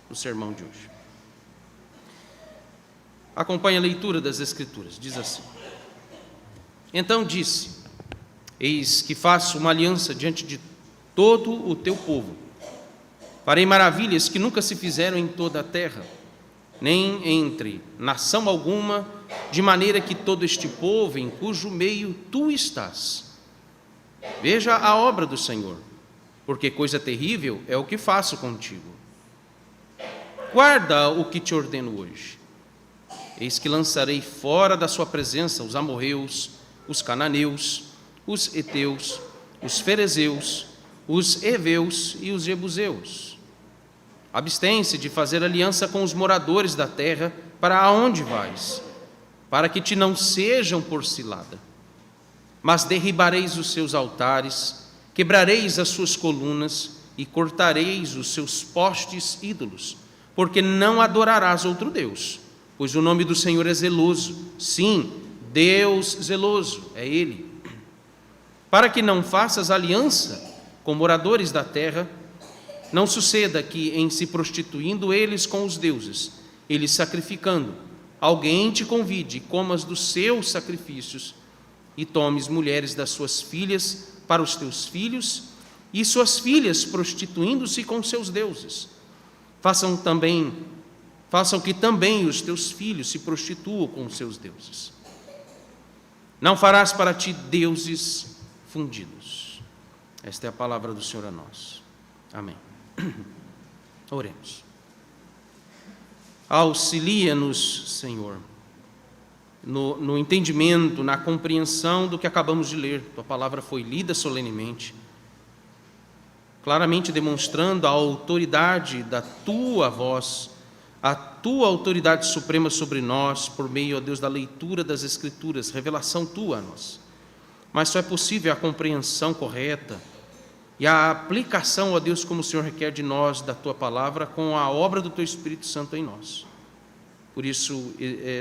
no sermão de hoje. Acompanhe a leitura das Escrituras, diz assim: Então disse: Eis que faço uma aliança diante de todo o teu povo. Farei maravilhas que nunca se fizeram em toda a terra, nem entre nação alguma, de maneira que todo este povo em cujo meio tu estás veja a obra do Senhor, porque coisa terrível é o que faço contigo. Guarda o que te ordeno hoje. Eis que lançarei fora da sua presença os amorreus, os cananeus, os heteus, os ferezeus, os heveus e os jebuseus. Abstém-se de fazer aliança com os moradores da terra para aonde vais, para que te não sejam por cilada. Mas derribareis os seus altares, quebrareis as suas colunas e cortareis os seus postes ídolos, porque não adorarás outro Deus, pois o nome do Senhor é zeloso, sim, Deus zeloso, é Ele. Para que não faças aliança com moradores da terra, não suceda que, em se prostituindo eles com os deuses, eles sacrificando, alguém te convide e comas dos seus sacrifícios, e tomes mulheres das suas filhas para os teus filhos, e suas filhas prostituindo-se com seus deuses. Façam que também os teus filhos se prostituam com os seus deuses. Não farás para ti deuses fundidos. Esta é a palavra do Senhor a nós. Amém. Oremos. Auxilia-nos, Senhor, no entendimento, na compreensão do que acabamos de ler. Tua palavra foi lida solenemente, claramente demonstrando a autoridade da tua voz, a tua autoridade suprema sobre nós, por meio, ó Deus, da leitura das Escrituras, revelação tua a nós. Mas só é possível a compreensão correta e a aplicação, ó Deus, como o Senhor requer de nós, da tua palavra, com a obra do teu Espírito Santo em nós. Por isso,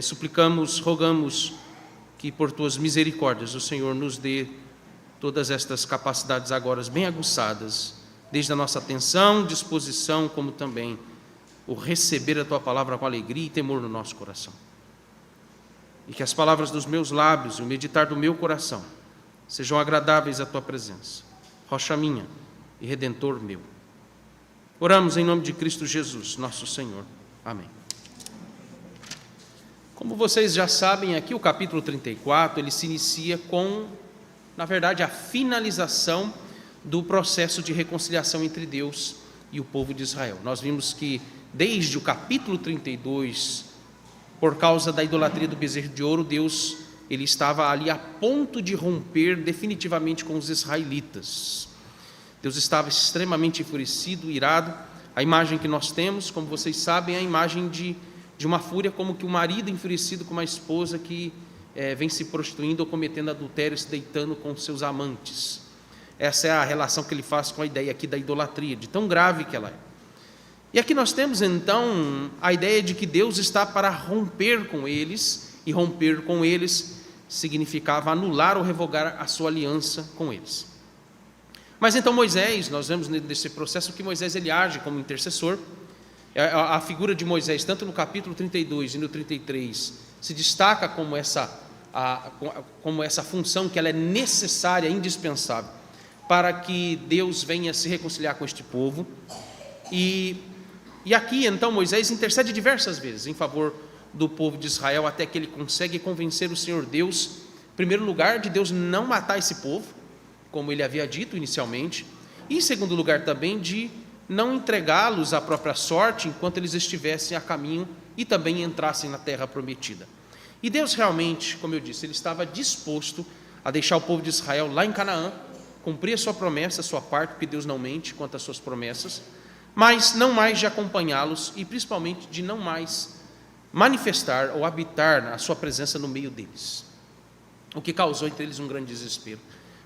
suplicamos, rogamos que por tuas misericórdias o Senhor nos dê todas estas capacidades agora bem aguçadas, desde a nossa atenção, disposição, como também o receber a tua palavra com alegria e temor no nosso coração. E que as palavras dos meus lábios e o meditar do meu coração sejam agradáveis à tua presença, rocha minha e redentor meu. Oramos em nome de Cristo Jesus, nosso Senhor. Amém. Como vocês já sabem, aqui o capítulo 34, ele se inicia com, na verdade, a finalização do processo de reconciliação entre Deus e o povo de Israel. Nós vimos que desde o capítulo 32, por causa da idolatria do bezerro de ouro, Deus ele estava ali a ponto de romper definitivamente com os israelitas. Deus estava extremamente enfurecido, irado. A imagem que nós temos, como vocês sabem, é a imagem de uma fúria, como que o marido enfurecido com uma esposa que vem se prostituindo ou cometendo adultério, se deitando com seus amantes. Essa é a relação que ele faz com a ideia aqui da idolatria, de tão grave que ela é. E aqui nós temos então a ideia de que Deus está para romper com eles, e romper com eles significava anular ou revogar a sua aliança com eles. Mas então Moisés, nós vemos nesse processo que Moisés ele age como intercessor. A figura de Moisés, tanto no capítulo 32 e no 33, se destaca como essa função que ela é necessária, indispensável, para que Deus venha se reconciliar com este povo. E aqui, então, Moisés intercede diversas vezes em favor do povo de Israel, até que ele consegue convencer o Senhor Deus, em primeiro lugar, de Deus não matar esse povo, como ele havia dito inicialmente, e em segundo lugar também de não entregá-los à própria sorte enquanto eles estivessem a caminho e também entrassem na terra prometida. E Deus realmente, como eu disse, ele estava disposto a deixar o povo de Israel lá em Canaã, cumprir a sua promessa, a sua parte, porque Deus não mente quanto às suas promessas, mas não mais de acompanhá-los e principalmente de não mais manifestar ou habitar a sua presença no meio deles. O que causou entre eles um grande desespero,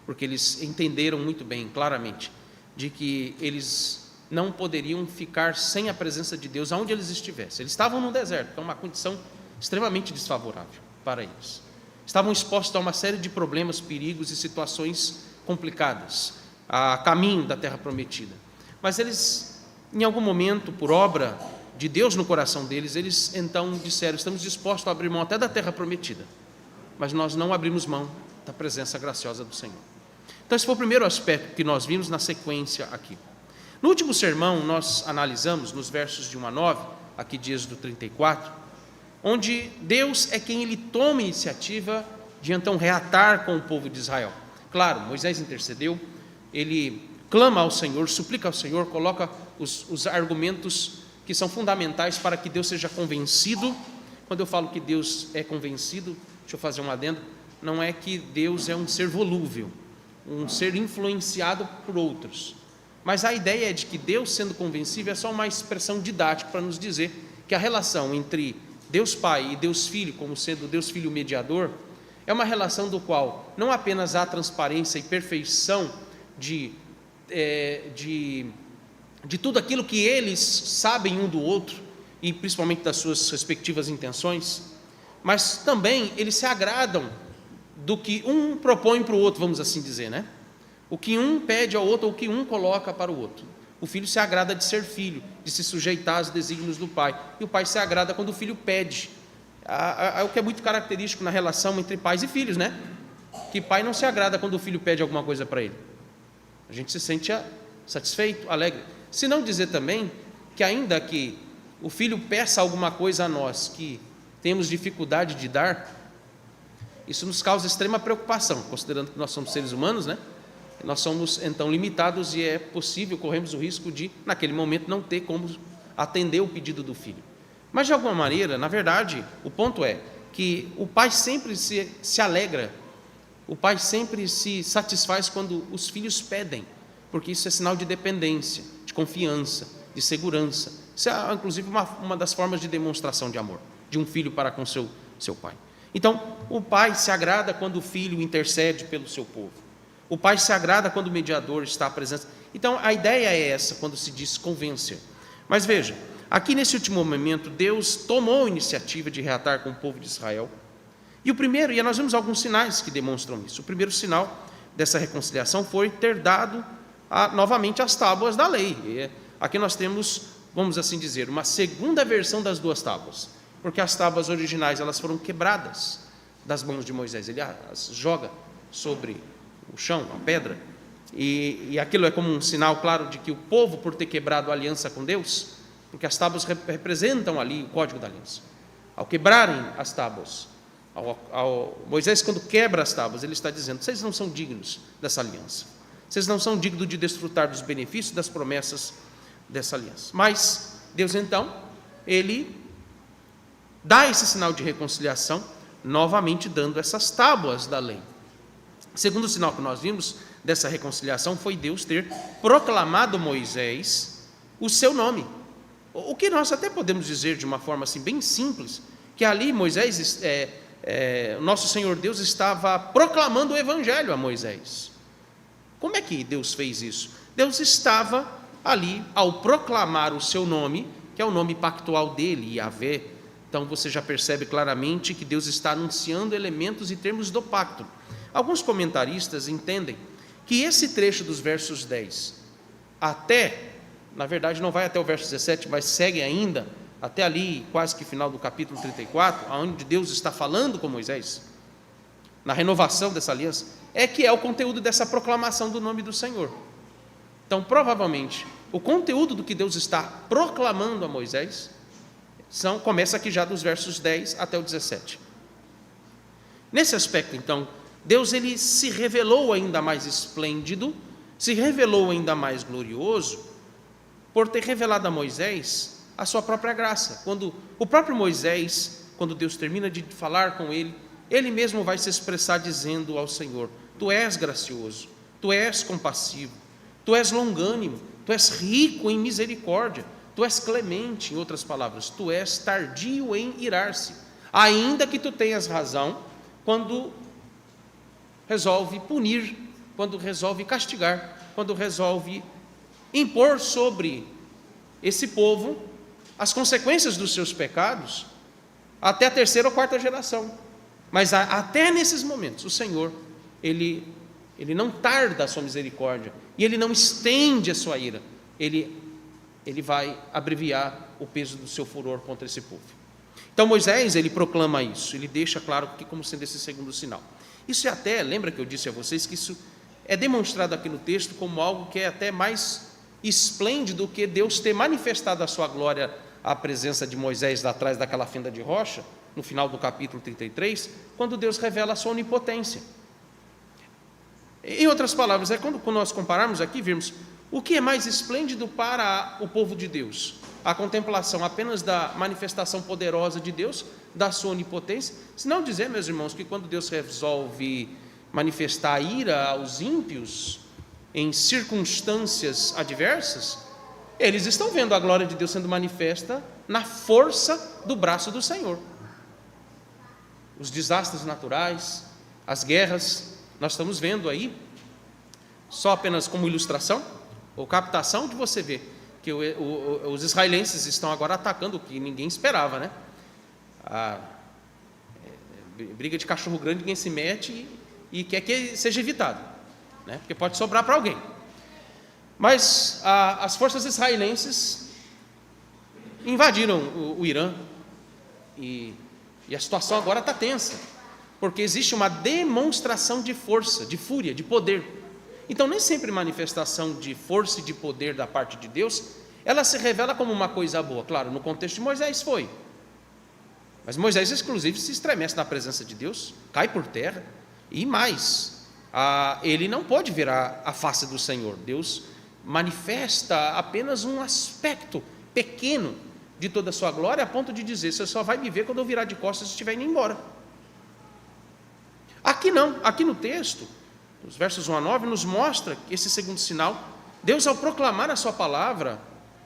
porque eles entenderam muito bem, claramente, de que eles não poderiam ficar sem a presença de Deus aonde eles estivessem. Eles estavam no deserto, que é uma condição extremamente desfavorável para eles. Estavam expostos a uma série de problemas, perigos e situações complicadas, a caminho da terra prometida. Mas eles em algum momento, por obra de Deus no coração deles, eles então disseram: estamos dispostos a abrir mão até da terra prometida, mas nós não abrimos mão da presença graciosa do Senhor. Então esse foi o primeiro aspecto que nós vimos na sequência aqui. No último sermão nós analisamos nos versos de 1 a 9, aqui de Êxodo 34, onde Deus é quem ele toma a iniciativa de então reatar com o povo de Israel. Claro, Moisés intercedeu, ele clama ao Senhor, suplica ao Senhor, coloca os argumentos que são fundamentais para que Deus seja convencido. Quando eu falo que Deus é convencido, deixa eu fazer um adendo, não é que Deus é um ser volúvel, um ser influenciado por outros, mas a ideia é de que Deus, sendo convencível, é só uma expressão didática para nos dizer que a relação entre Deus Pai e Deus Filho, como sendo Deus Filho mediador, é uma relação do qual não apenas há transparência e perfeição de tudo aquilo que eles sabem um do outro, e principalmente das suas respectivas intenções, mas também eles se agradam do que um propõe para o outro, vamos assim dizer, né? O que um pede ao outro, ou o que um coloca para o outro. O filho se agrada de ser filho, de se sujeitar aos desígnios do pai, e o pai se agrada quando o filho pede. O que é muito característico na relação entre pais e filhos, né? Que pai não se agrada quando o filho pede alguma coisa para ele. A gente se sente satisfeito, alegre. Se não dizer também que ainda que o filho peça alguma coisa a nós que temos dificuldade de dar, isso nos causa extrema preocupação, considerando que nós somos seres humanos, né? Nós somos então limitados e é possível, corremos o risco de, naquele momento, não ter como atender o pedido do filho. Mas, de alguma maneira, na verdade, o ponto é que o pai sempre se alegra, o pai sempre se satisfaz quando os filhos pedem, porque isso é sinal de dependência, de confiança, de segurança. Isso é, inclusive, uma das formas de demonstração de amor de um filho para com seu pai. Então, o pai se agrada quando o filho intercede pelo seu povo. O pai se agrada quando o mediador está presente. Então, a ideia é essa, quando se diz convencer. Mas veja, aqui nesse último momento, Deus tomou a iniciativa de reatar com o povo de Israel. E nós vemos alguns sinais que demonstram isso. O primeiro sinal dessa reconciliação foi ter dado novamente as tábuas da lei. E aqui nós temos, vamos assim dizer, uma segunda versão das duas tábuas, porque as tábuas originais elas foram quebradas das mãos de Moisés. Ele as joga sobre o chão, a pedra, e aquilo é como um sinal claro de que o povo, por ter quebrado a aliança com Deus, porque as tábuas representam ali o código da aliança, ao quebrarem as tábuas, Moisés, quando quebra as tábuas, ele está dizendo: vocês não são dignos dessa aliança, vocês não são dignos de desfrutar dos benefícios, das promessas dessa aliança. Mas Deus então, ele dá esse sinal de reconciliação, novamente dando essas tábuas da lei. O segundo sinal que nós vimos dessa reconciliação foi Deus ter proclamado Moisés o seu nome. O que nós até podemos dizer de uma forma assim bem simples, que ali Moisés, o nosso Senhor Deus estava proclamando o Evangelho a Moisés. Como é que Deus fez isso? Deus estava ali, ao proclamar o seu nome, que é o nome pactual dele, Yahvé. Então você já percebe claramente que Deus está anunciando elementos e termos do pacto. Alguns comentaristas entendem que esse trecho dos versos 10 até, na verdade não vai até o verso 17, mas segue ainda até ali, quase que final do capítulo 34, onde Deus está falando com Moisés, na renovação dessa aliança, que é o conteúdo dessa proclamação do nome do Senhor. Então, provavelmente, o conteúdo do que Deus está proclamando a Moisés começa aqui já dos versos 10 até o 17. Nesse aspecto, então, Deus ele se revelou ainda mais esplêndido, se revelou ainda mais glorioso, por ter revelado a Moisés a sua própria graça. Quando o próprio Moisés, quando Deus termina de falar com ele, ele mesmo vai se expressar dizendo ao Senhor: tu és gracioso, tu és compassivo, tu és longânimo, tu és rico em misericórdia, tu és clemente, em outras palavras, tu és tardio em irar-se, ainda que tu tenhas razão quando resolve punir, quando resolve castigar, quando resolve impor sobre esse povo as consequências dos seus pecados, até a terceira ou quarta geração. Mas até nesses momentos, o Senhor, Ele não tarda a sua misericórdia, e Ele não estende a sua ira, Ele ele vai abreviar o peso do seu furor contra esse povo. Então Moisés, ele proclama isso, ele deixa claro que como sendo esse segundo sinal. Isso é até, lembra que eu disse a vocês que isso é demonstrado aqui no texto como algo que é até mais esplêndido do que Deus ter manifestado a sua glória à presença de Moisés lá atrás daquela fenda de rocha, no final do capítulo 33, quando Deus revela a sua onipotência. Em outras palavras, quando nós compararmos aqui, vimos o que é mais esplêndido para o povo de Deus: a contemplação apenas da manifestação poderosa de Deus, da sua onipotência. Se não dizer, meus irmãos, que quando Deus resolve manifestar a ira aos ímpios em circunstâncias adversas, eles estão vendo a glória de Deus sendo manifesta na força do braço do Senhor. Os desastres naturais, as guerras, nós estamos vendo aí, só apenas como ilustração ou captação, de você ver que os israelenses estão agora atacando o que ninguém esperava, né? Briga de cachorro grande, ninguém se mete e quer que seja evitado, né? Porque pode sobrar para alguém. Mas as forças israelenses invadiram o Irã e a situação agora está tensa, porque existe uma demonstração de força, de fúria, de poder. Então, nem sempre manifestação de força e de poder da parte de Deus, ela se revela como uma coisa boa. Claro, no contexto de Moisés foi. Mas Moisés, inclusive, se estremece na presença de Deus, cai por terra, e mais, ele não pode ver a face do Senhor. Deus manifesta apenas um aspecto pequeno de toda a sua glória, a ponto de dizer: você só vai me ver quando eu virar de costas e estiver indo embora. Aqui não, aqui no texto, os versos 1 a 9, nos mostra que esse segundo sinal, Deus, ao proclamar a sua palavra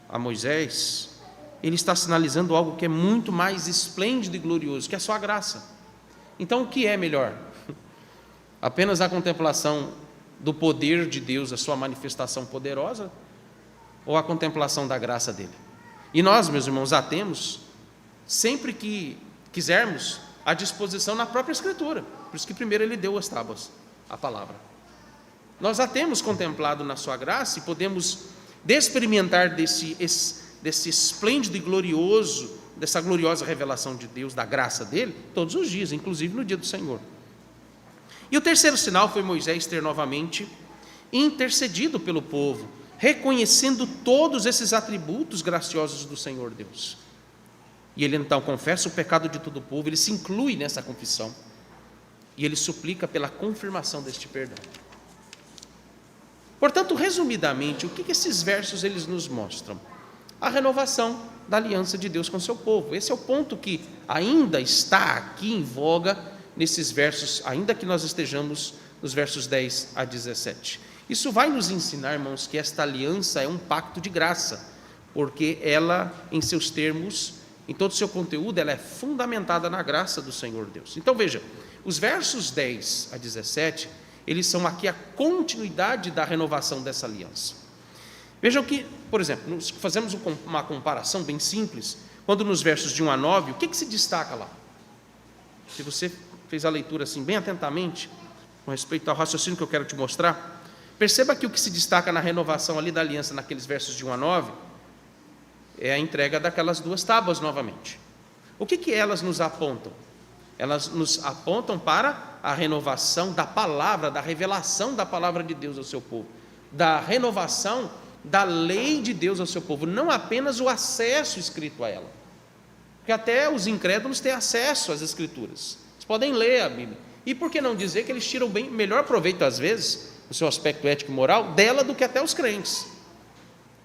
a Moisés, ele está sinalizando algo que é muito mais esplêndido e glorioso, que é a sua graça. Então, o que é melhor? Apenas a contemplação do poder de Deus, a sua manifestação poderosa, ou a contemplação da graça dele? E nós, meus irmãos, a temos sempre que quisermos à disposição na própria Escritura. Por isso que primeiro ele deu as tábuas, a palavra. Nós a temos contemplado na sua graça e podemos experimentar desse esplêndido e glorioso, dessa gloriosa revelação de Deus, da graça dele, todos os dias, inclusive no dia do Senhor. E o terceiro sinal foi Moisés ter novamente intercedido pelo povo, reconhecendo todos esses atributos graciosos do Senhor Deus. E ele então confessa o pecado de todo o povo, ele se inclui nessa confissão, e ele suplica pela confirmação deste perdão. Portanto, resumidamente, o que esses versos eles nos mostram? A renovação da aliança de Deus com o seu povo. Esse é o ponto que ainda está aqui em voga nesses versos, ainda que nós estejamos nos versos 10 a 17. Isso vai nos ensinar, irmãos, que esta aliança é um pacto de graça, porque ela, em seus termos, em todo o seu conteúdo, ela é fundamentada na graça do Senhor Deus. Então veja, os versos 10 a 17, eles são aqui a continuidade da renovação dessa aliança. Vejam que, por exemplo, fazemos uma comparação bem simples, quando nos versos de 1 a 9, o que se destaca lá? Se você fez a leitura assim bem atentamente, com respeito ao raciocínio que eu quero te mostrar, perceba que o que se destaca na renovação ali da aliança, naqueles versos de 1 a 9, é a entrega daquelas duas tábuas novamente. O que elas nos apontam? Elas nos apontam para a renovação da palavra, da revelação da palavra de Deus ao seu povo, da renovação da lei de Deus ao seu povo, não apenas o acesso escrito a ela, porque até os incrédulos têm acesso às Escrituras, eles podem ler a Bíblia, e por que não dizer que eles tiram melhor proveito às vezes, no seu aspecto ético e moral, dela do que até os crentes.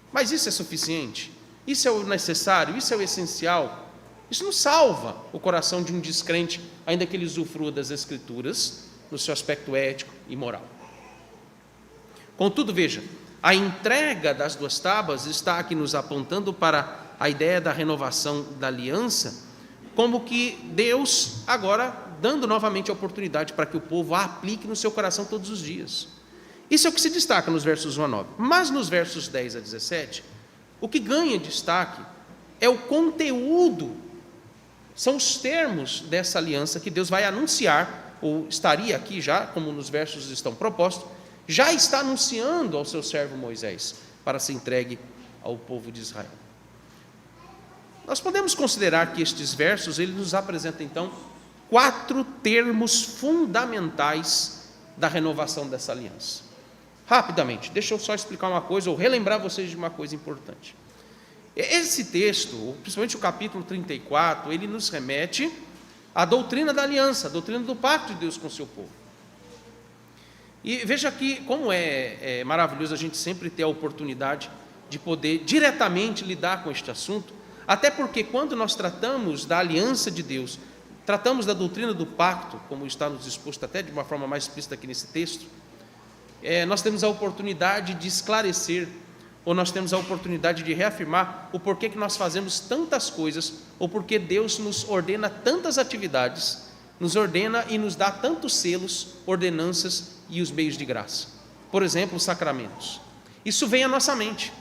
Mas isso é suficiente? Isso é o necessário? Isso é o essencial? Isso não salva o coração de um descrente, ainda que ele usufrua das Escrituras no seu aspecto ético e moral. Contudo, veja, a entrega das duas tábuas está aqui nos apontando para a ideia da renovação da aliança, como que Deus agora dando novamente a oportunidade para que o povo a aplique no seu coração todos os dias. Isso é o que se destaca nos versos 1 a 9. Mas nos versos 10 a 17, o que ganha destaque é o conteúdo, são os termos dessa aliança que Deus vai anunciar, ou estaria aqui já, como nos versos estão propostos, já está anunciando ao seu servo Moisés, para ser entregue ao povo de Israel. Nós podemos considerar que estes versos, eles nos apresentam então 4 termos fundamentais da renovação dessa aliança. Rapidamente, deixa eu só explicar uma coisa, ou relembrar vocês de uma coisa importante. Esse texto, principalmente o capítulo 34, ele nos remete à doutrina da aliança, à doutrina do pacto de Deus com o seu povo. E veja aqui como é maravilhoso a gente sempre ter a oportunidade de poder diretamente lidar com este assunto, até porque quando nós tratamos da aliança de Deus, tratamos da doutrina do pacto, como está nos exposto até de uma forma mais explícita aqui nesse texto, nós temos a oportunidade de esclarecer, ou nós temos a oportunidade de reafirmar o porquê que nós fazemos tantas coisas, ou porque Deus nos ordena tantas atividades, nos ordena e nos dá tantos selos, ordenanças e os meios de graça. Por exemplo, os sacramentos. Isso vem à nossa mente.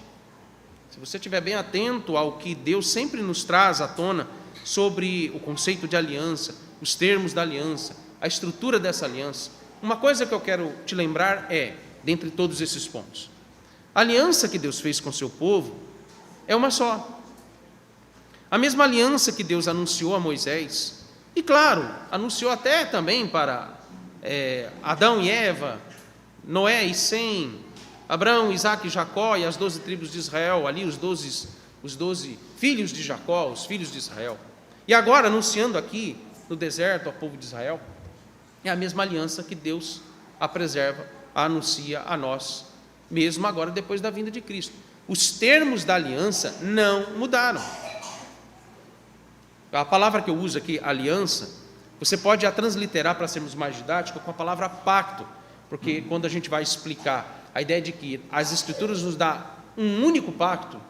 Se você estiver bem atento ao que Deus sempre nos traz à tona sobre o conceito de aliança, os termos da aliança, a estrutura dessa aliança, uma coisa que eu quero te lembrar dentre todos esses pontos, a aliança que Deus fez com o seu povo é uma só. A mesma aliança que Deus anunciou a Moisés, e claro, anunciou até também para Adão e Eva, Noé e Sem, Abraão, Isaque e Jacó e as 12 tribos de Israel, ali os 12 filhos de Jacó, os filhos de Israel. E agora, anunciando aqui no deserto ao povo de Israel, é a mesma aliança que Deus a preserva, a anuncia a nós, mesmo agora depois da vinda de Cristo. Os termos da aliança não mudaram. A palavra que eu uso aqui, aliança, você pode a transliterar para sermos mais didáticos com a palavra pacto, porque quando a gente vai explicar a ideia de que as Escrituras nos dão um único pacto,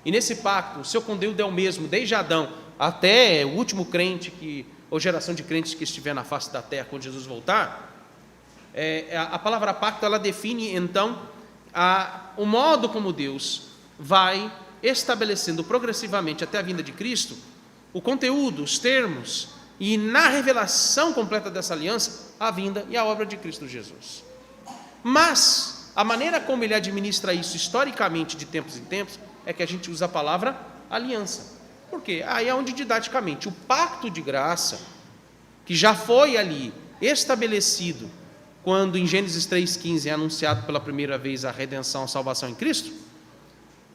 e nesse pacto o seu conteúdo é o mesmo, desde Adão até o último crente, ou geração de crentes que estiver na face da terra quando Jesus voltar, a palavra pacto, ela define então o modo como Deus vai estabelecendo progressivamente até a vinda de Cristo, o conteúdo, os termos, e na revelação completa dessa aliança, a vinda e a obra de Cristo Jesus. Mas a maneira como ele administra isso historicamente, de tempos em tempos, é que a gente usa a palavra aliança. Por quê? Aí é onde didaticamente o pacto de graça, que já foi ali estabelecido, quando em Gênesis 3,15 é anunciado pela primeira vez a redenção, a salvação em Cristo,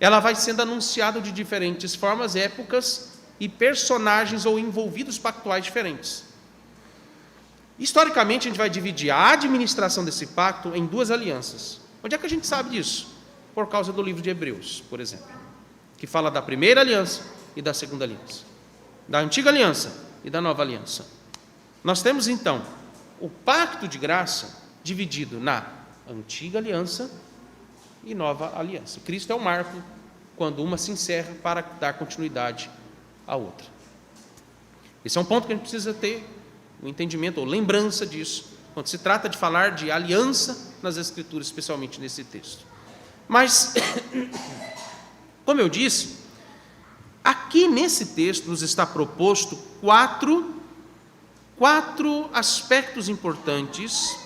ela vai sendo anunciada de diferentes formas, épocas e personagens ou envolvidos pactuais diferentes. Historicamente, a gente vai dividir a administração desse pacto em 2 alianças. Onde é que a gente sabe disso? Por causa do livro de Hebreus, por exemplo, que fala da primeira aliança e da segunda aliança, da antiga aliança e da nova aliança. Nós temos então o pacto de graça dividido na antiga aliança e nova aliança. Cristo é o marco quando uma se encerra para dar continuidade à outra. Esse é um ponto que a gente precisa ter o entendimento ou lembrança disso quando se trata de falar de aliança nas Escrituras, especialmente nesse texto. Mas, como eu disse, aqui nesse texto nos está proposto quatro aspectos importantes,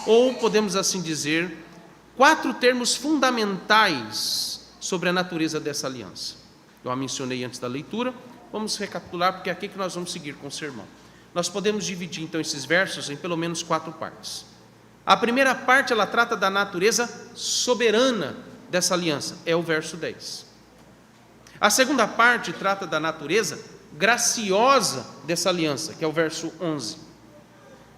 ou podemos assim dizer, 4 termos fundamentais sobre a natureza dessa aliança. Eu a mencionei antes da leitura, vamos recapitular, porque é aqui que nós vamos seguir com o sermão. Nós podemos dividir então esses versos em pelo menos 4 partes. A primeira parte, ela trata da natureza soberana dessa aliança, é o verso 10. A segunda parte trata da natureza graciosa dessa aliança, que é o verso 11.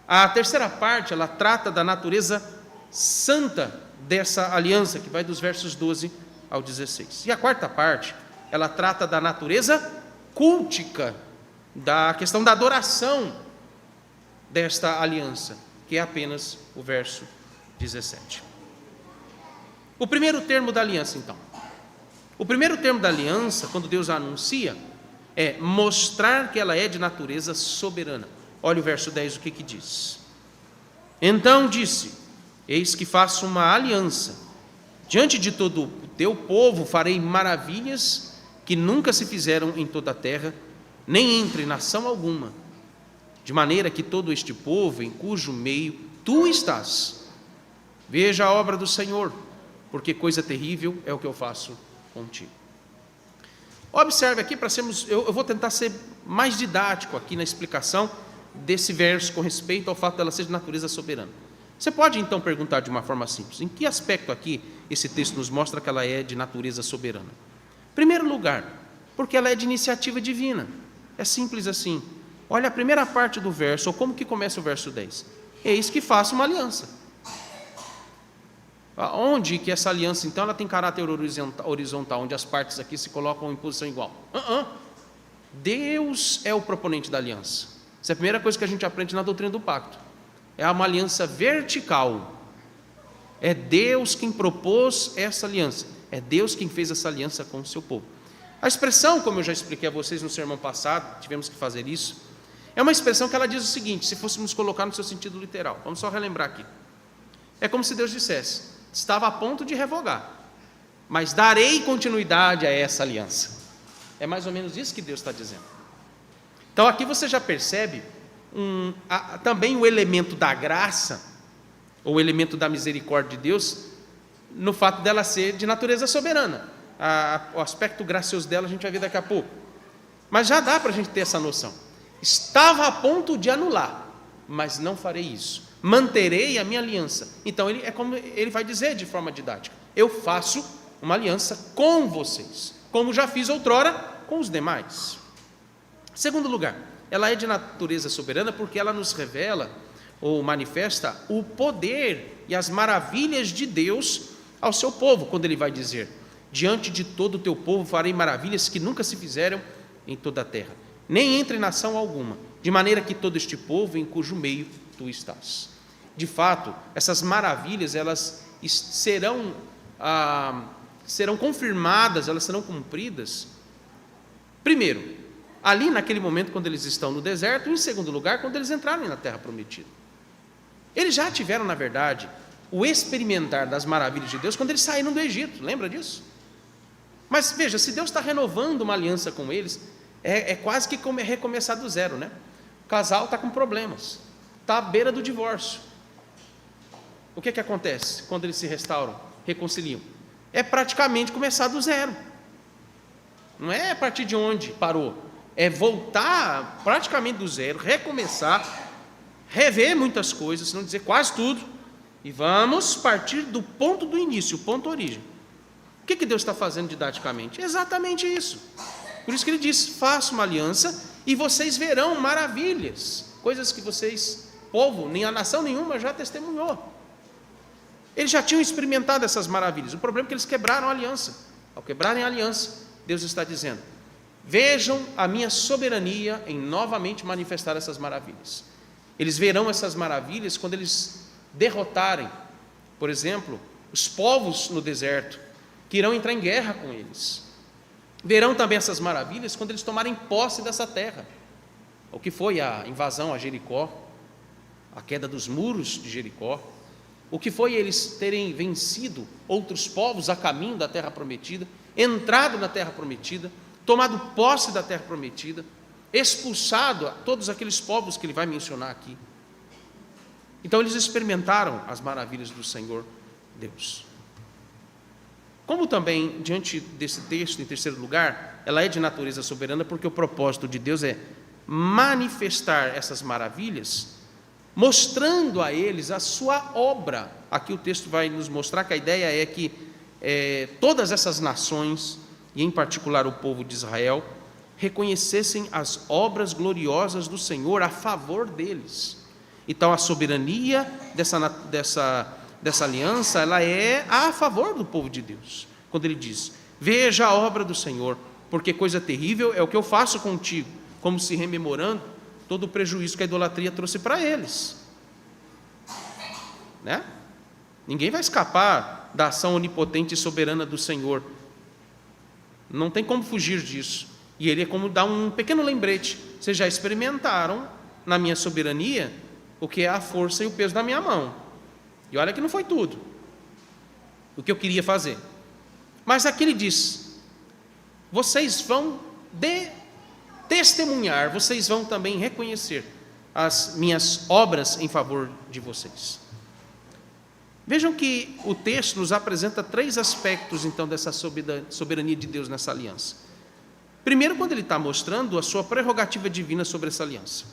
A terceira parte, ela trata da natureza santa dessa aliança, que vai dos versos 12 ao 16. E a quarta parte, ela trata da natureza cultica, da questão da adoração desta aliança, que é apenas o verso 17. O primeiro termo da aliança, então. O primeiro termo da aliança, quando Deus a anuncia, é mostrar que ela é de natureza soberana. Olha o verso 10, o que diz. Então disse, eis que faço uma aliança. Diante de todo o teu povo farei maravilhas que nunca se fizeram em toda a terra, nem entre nação alguma, de maneira que todo este povo, em cujo meio tu estás, veja a obra do Senhor, porque coisa terrível é o que eu faço contigo. Observe aqui, para sermos, eu vou tentar ser mais didático aqui na explicação desse verso com respeito ao fato dela ser de natureza soberana. Você pode então perguntar de uma forma simples: em que aspecto aqui esse texto nos mostra que ela é de natureza soberana? Em primeiro lugar, porque ela é de iniciativa divina. É simples assim. Olha a primeira parte do verso, ou como que começa o verso 10. Eis que faço uma aliança. Onde que essa aliança, então, ela tem caráter horizontal, onde as partes aqui se colocam em posição igual? Deus é o proponente da aliança. Essa é a primeira coisa que a gente aprende na doutrina do pacto. É uma aliança vertical. É Deus quem propôs essa aliança. É Deus quem fez essa aliança com o seu povo. A expressão, como eu já expliquei a vocês no sermão passado, tivemos que fazer isso, é uma expressão que ela diz o seguinte, se fôssemos colocar no seu sentido literal. Vamos só relembrar aqui. É como se Deus dissesse: estava a ponto de revogar, mas darei continuidade a essa aliança. É mais ou menos isso que Deus está dizendo. Então aqui você já percebe também o elemento da graça, ou o elemento da misericórdia de Deus, no fato dela ser de natureza soberana. O aspecto gracioso dela a gente vai ver daqui a pouco. Mas já dá para a gente ter essa noção. Estava a ponto de anular, mas não farei isso. Manterei a minha aliança. Então é como ele vai dizer de forma didática: eu faço uma aliança com vocês, como já fiz outrora com os demais. Segundo lugar, ela é de natureza soberana porque ela nos revela ou manifesta o poder e as maravilhas de Deus ao seu povo, quando ele vai dizer: diante de todo o teu povo farei maravilhas que nunca se fizeram em toda a terra, nem entre nação alguma, de maneira que todo este povo em cujo meio tu estás. De fato, essas maravilhas, elas serão confirmadas, elas serão cumpridas, primeiro, ali naquele momento quando eles estão no deserto, e em segundo lugar, quando eles entrarem na terra prometida. Eles já tiveram, na verdade, o experimentar das maravilhas de Deus quando eles saíram do Egito, lembra disso? Mas veja, se Deus está renovando uma aliança com eles, é quase que recomeçar do zero, né? O casal está com problemas, está à beira do divórcio. O que acontece quando eles se restauram, reconciliam? É praticamente começar do zero. Não é a partir de onde parou, é voltar praticamente do zero, recomeçar, rever muitas coisas, se não dizer quase tudo, e vamos partir do ponto do início, o ponto origem. O que Deus está fazendo didaticamente? Exatamente isso. Por isso que ele diz: faça uma aliança e vocês verão maravilhas, coisas que vocês, povo, nem a nação nenhuma já testemunhou. Eles já tinham experimentado essas maravilhas. O problema é que eles quebraram a aliança. Ao quebrarem a aliança, Deus está dizendo: vejam a minha soberania em novamente manifestar essas maravilhas. Eles verão essas maravilhas quando eles derrotarem, por exemplo, os povos no deserto, que irão entrar em guerra com eles. Verão também essas maravilhas quando eles tomarem posse dessa terra. O que foi a invasão a Jericó, a queda dos muros de Jericó, o que foi eles terem vencido outros povos a caminho da terra prometida, entrado na terra prometida, tomado posse da terra prometida, expulsado a todos aqueles povos que ele vai mencionar aqui. Então eles experimentaram as maravilhas do Senhor Deus. Como também, diante desse texto, em terceiro lugar, ela é de natureza soberana porque o propósito de Deus é manifestar essas maravilhas, mostrando a eles a sua obra. Aqui o texto vai nos mostrar que a ideia é que todas essas nações, e em particular o povo de Israel, reconhecessem as obras gloriosas do Senhor a favor deles. Então a soberania dessa aliança, ela é a favor do povo de Deus. Quando ele diz: veja a obra do Senhor, porque coisa terrível é o que eu faço contigo, como se rememorando todo o prejuízo que a idolatria trouxe para eles, né? Ninguém vai escapar da ação onipotente e soberana do Senhor, não tem como fugir disso. E ele é como dar um pequeno lembrete: vocês já experimentaram na minha soberania o que é a força e o peso da minha mão, e olha que não foi tudo o que eu queria fazer, mas aqui ele diz: vocês vão testemunhar, vocês vão também reconhecer as minhas obras em favor de vocês. Vejam que o texto nos apresenta 3 aspectos, então, dessa soberania de Deus nessa aliança. Primeiro, quando ele está mostrando a sua prerrogativa divina sobre essa aliança.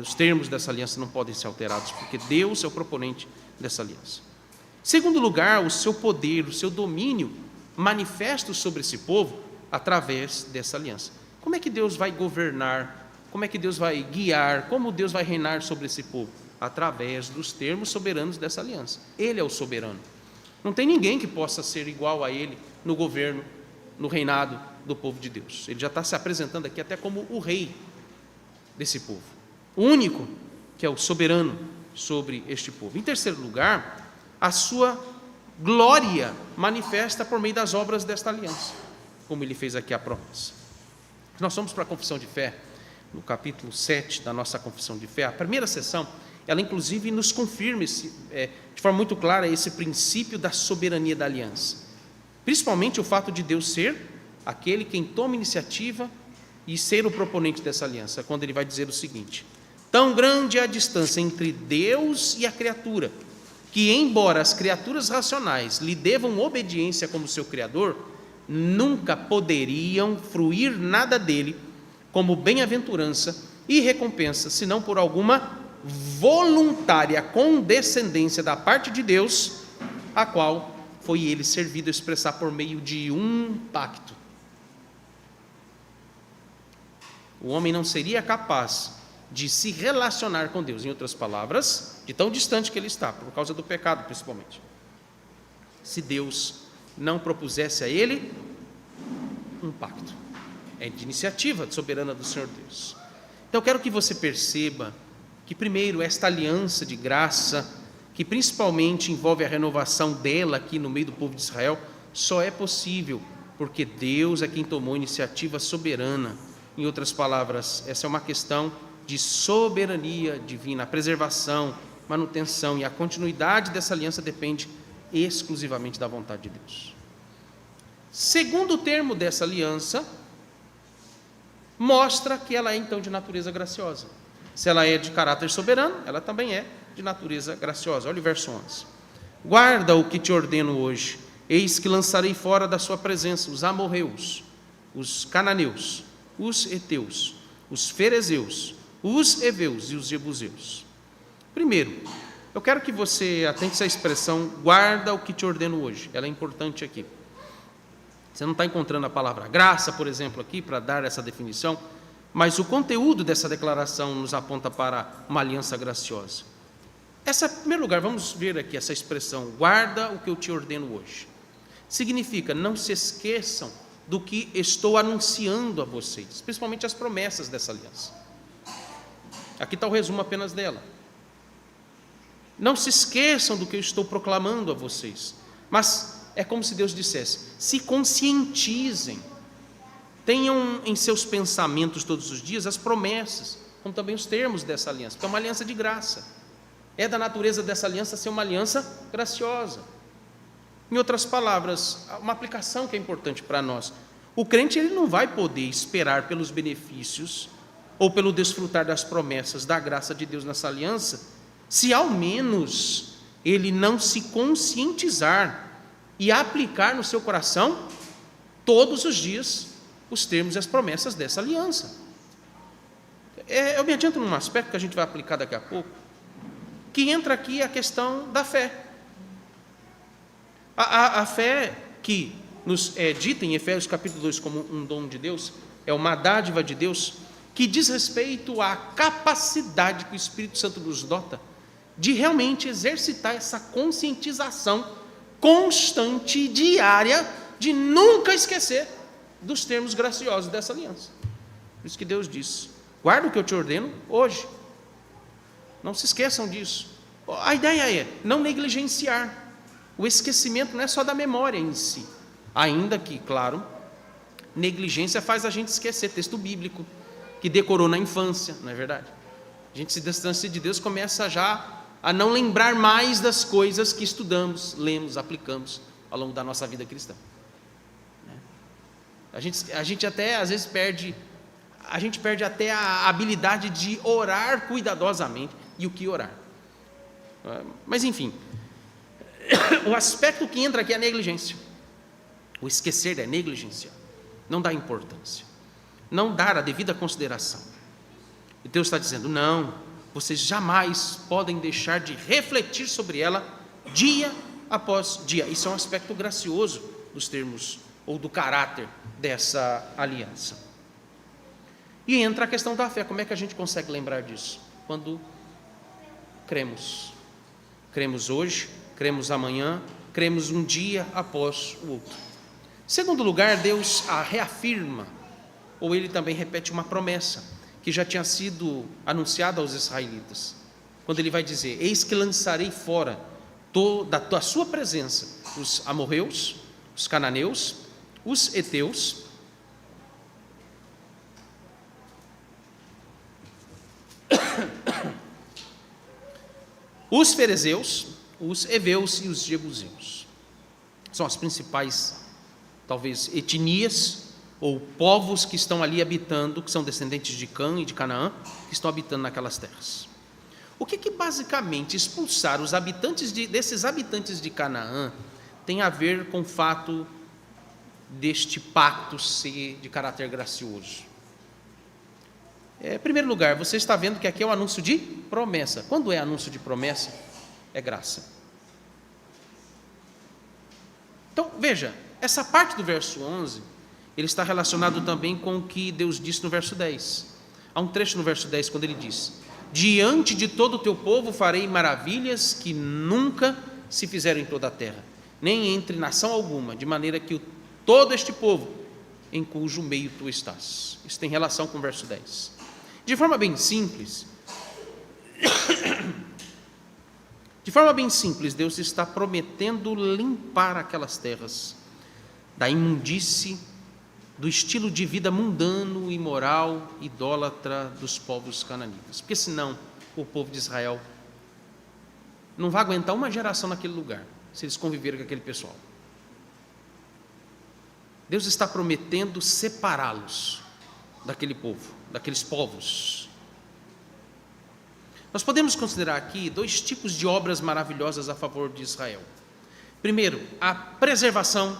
Os termos dessa aliança não podem ser alterados, porque Deus é o proponente dessa aliança. Em segundo lugar, o seu poder, o seu domínio manifesto sobre esse povo através dessa aliança. Como é que Deus vai governar? Como é que Deus vai guiar? Como Deus vai reinar sobre esse povo? Através dos termos soberanos dessa aliança. Ele é o soberano. Não tem ninguém que possa ser igual a ele no governo, no reinado do povo de Deus. Ele já está se apresentando aqui até como o rei desse povo. O único que é o soberano sobre este povo. Em terceiro lugar, a sua glória manifesta por meio das obras desta aliança, como ele fez aqui a promessa. Nós vamos para a confissão de fé, no capítulo 7 da nossa confissão de fé. A primeira sessão, ela inclusive nos confirma de forma muito clara esse princípio da soberania da aliança. Principalmente o fato de Deus ser aquele quem toma iniciativa e ser o proponente dessa aliança, quando ele vai dizer o seguinte: tão grande é a distância entre Deus e a criatura, que embora as criaturas racionais lhe devam obediência como seu Criador, nunca poderiam fruir nada dele como bem-aventurança e recompensa, senão por alguma voluntária condescendência da parte de Deus, a qual foi ele servido a expressar por meio de um pacto. O homem não seria capaz de se relacionar com Deus, em outras palavras, de tão distante que ele está, por causa do pecado principalmente, se Deus não propusesse a ele um pacto. É de iniciativa soberana do Senhor Deus. Então eu quero que você perceba que, primeiro, esta aliança de graça, que principalmente envolve a renovação dela aqui no meio do povo de Israel, só é possível porque Deus é quem tomou iniciativa soberana. Em outras palavras, essa é uma questão de soberania divina. A preservação, manutenção e a continuidade dessa aliança depende exclusivamente da vontade de Deus. Segundo termo dessa aliança, mostra que ela é então de natureza graciosa. Se ela é de caráter soberano, ela também é de natureza graciosa. Olha o verso 11. Guarda o que te ordeno hoje, eis que lançarei fora da sua presença os amorreus, os cananeus, os heteus, os ferezeus, os heveus e os jebuseus. Primeiro, eu quero que você atente a expressão guarda o que te ordeno hoje. Ela é importante aqui. Você não está encontrando a palavra graça, por exemplo, aqui para dar essa definição, mas o conteúdo dessa declaração nos aponta para uma aliança graciosa. Em primeiro lugar, vamos ver aqui essa expressão, guarda o que eu te ordeno hoje. Significa, não se esqueçam do que estou anunciando a vocês, principalmente as promessas dessa aliança. Aqui está o resumo apenas dela. Não se esqueçam do que eu estou proclamando a vocês, mas é como se Deus dissesse, se conscientizem, tenham em seus pensamentos todos os dias as promessas, como também os termos dessa aliança, porque é uma aliança de graça. É da natureza dessa aliança ser uma aliança graciosa. Em outras palavras, uma aplicação que é importante para nós. O crente ele não vai poder esperar pelos benefícios ou pelo desfrutar das promessas da graça de Deus nessa aliança, se ao menos ele não se conscientizar e aplicar no seu coração todos os dias os termos e as promessas dessa aliança. Eu me adianto num aspecto que a gente vai aplicar daqui a pouco, que entra aqui a questão da fé. A fé que nos é dita em Efésios capítulo 2 como um dom de Deus, é uma dádiva de Deus, que diz respeito à capacidade que o Espírito Santo nos dota de realmente exercitar essa conscientização constante e diária de nunca esquecer dos termos graciosos dessa aliança. Por isso que Deus diz, guarda o que eu te ordeno hoje. Não se esqueçam disso. A ideia é não negligenciar. O esquecimento não é só da memória em si, ainda que, claro, negligência faz a gente esquecer texto bíblico, que decorou na infância, não é verdade? A gente se distancia de Deus, começa já a não lembrar mais das coisas que estudamos, lemos, aplicamos ao longo da nossa vida cristã. A gente até, às vezes, perde até a habilidade de orar cuidadosamente. E o que orar? Mas enfim, o aspecto que entra aqui é a negligência. O esquecer é negligência, não dar importância, não dar a devida consideração. E Deus está dizendo, não, vocês jamais podem deixar de refletir sobre ela dia após dia. Isso é um aspecto gracioso dos termos ou do caráter dessa aliança. E entra a questão da fé. Como é que a gente consegue lembrar disso? Quando cremos. Cremos hoje, cremos amanhã, cremos um dia após o outro. Em segundo lugar, Deus a reafirma, ou ele também repete uma promessa que já tinha sido anunciada aos israelitas, quando ele vai dizer, eis que lançarei fora da sua presença os amorreus, os cananeus, os heteus, os ferezeus, os heveus e os jebuseus. São as principais, talvez, etnias ou povos que estão ali habitando, que são descendentes de Cã e de Canaã, que estão habitando naquelas terras. O que basicamente expulsar os habitantes desses habitantes de Canaã tem a ver com o fato deste pacto ser de caráter gracioso? Em primeiro lugar, você está vendo que aqui é um anúncio de promessa. Quando é anúncio de promessa, é graça. Então, veja, essa parte do verso 11, ele está relacionado também com o que Deus disse no verso 10. Há um trecho no verso 10, quando ele diz, diante de todo o teu povo farei maravilhas que nunca se fizeram em toda a terra, nem entre nação alguma, de maneira que todo este povo, em cujo meio tu estás. Isso tem relação com o verso 10. De forma bem simples, Deus está prometendo limpar aquelas terras da imundície, do estilo de vida mundano, imoral, idólatra dos povos cananitas. Porque senão o povo de Israel não vai aguentar uma geração naquele lugar, se eles conviverem com aquele pessoal. Deus está prometendo separá-los daquele povo, daqueles povos. Nós podemos considerar aqui dois tipos de obras maravilhosas a favor de Israel. Primeiro, a preservação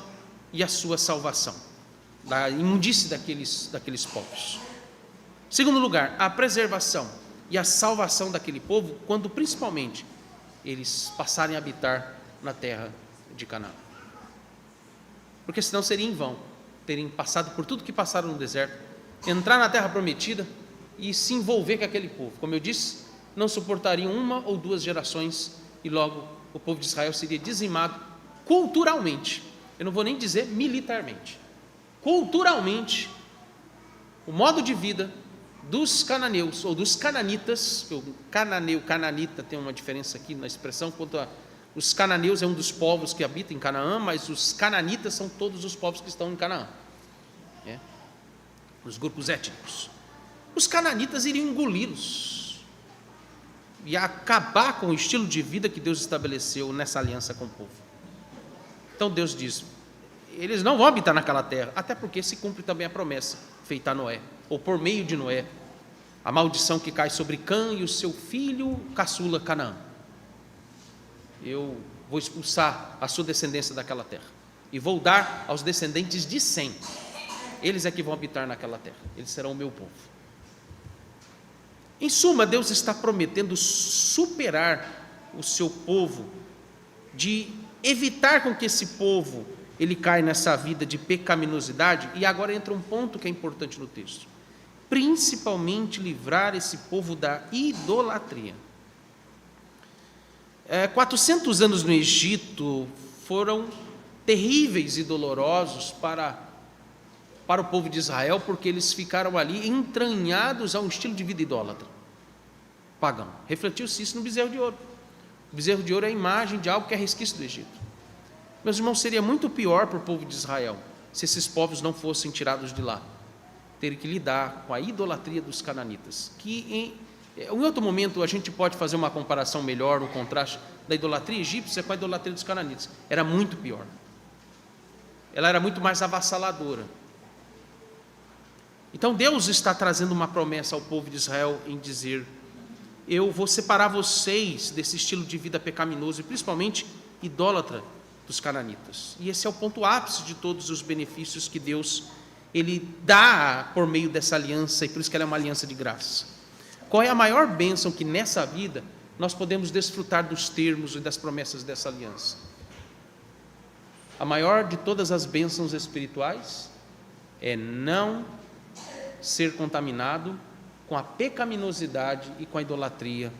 e a sua salvação da imundície daqueles povos. Segundo lugar, a preservação e a salvação daquele povo, quando principalmente eles passarem a habitar na terra de Canaã. Porque senão seria em vão terem passado por tudo que passaram no deserto, entrar na terra prometida e se envolver com aquele povo. Como eu disse, não suportariam uma ou duas gerações e logo o povo de Israel seria dizimado culturalmente. Eu não vou nem dizer militarmente. Culturalmente, o modo de vida dos cananeus ou dos cananitas, o cananeu, cananita tem uma diferença aqui na expressão, quanto a os cananeus é um dos povos que habitam em Canaã, mas os cananitas são todos os povos que estão em Canaã, os grupos étnicos. Os cananitas iriam engoli-los e acabar com o estilo de vida que Deus estabeleceu nessa aliança com o povo. Então Deus diz, eles não vão habitar naquela terra, até porque se cumpre também a promessa feita a Noé, ou por meio de Noé, a maldição que cai sobre Cã e o seu filho caçula Canaã. Eu vou expulsar a sua descendência daquela terra e vou dar aos descendentes de Sem. Eles é que vão habitar naquela terra, eles serão o meu povo. Em suma, Deus está prometendo superar o seu povo, de evitar com que esse povo ele caia nessa vida de pecaminosidade. E agora entra um ponto que é importante no texto, principalmente livrar esse povo da idolatria. 400 anos no Egito foram terríveis e dolorosos para o povo de Israel, porque eles ficaram ali entranhados a um estilo de vida idólatra, pagão. Refletiu-se isso no bezerro de ouro. O bezerro de ouro é a imagem de algo que é resquício do Egito. Meus irmãos, seria muito pior para o povo de Israel se esses povos não fossem tirados de lá, terem que lidar com a idolatria dos cananitas, que em outro momento a gente pode fazer uma comparação melhor, um contraste da idolatria egípcia com a idolatria dos cananitas. Era muito pior, ela era muito mais avassaladora. Então Deus está trazendo uma promessa ao povo de Israel em dizer, eu vou separar vocês desse estilo de vida pecaminoso e principalmente idólatra dos cananitas. E esse é o ponto ápice de todos os benefícios que Deus ele dá por meio dessa aliança, e por isso que ela é uma aliança de graça. Qual é a maior bênção que nessa vida nós podemos desfrutar dos termos e das promessas dessa aliança? A maior de todas as bênçãos espirituais é não ser contaminado com a pecaminosidade e com a idolatria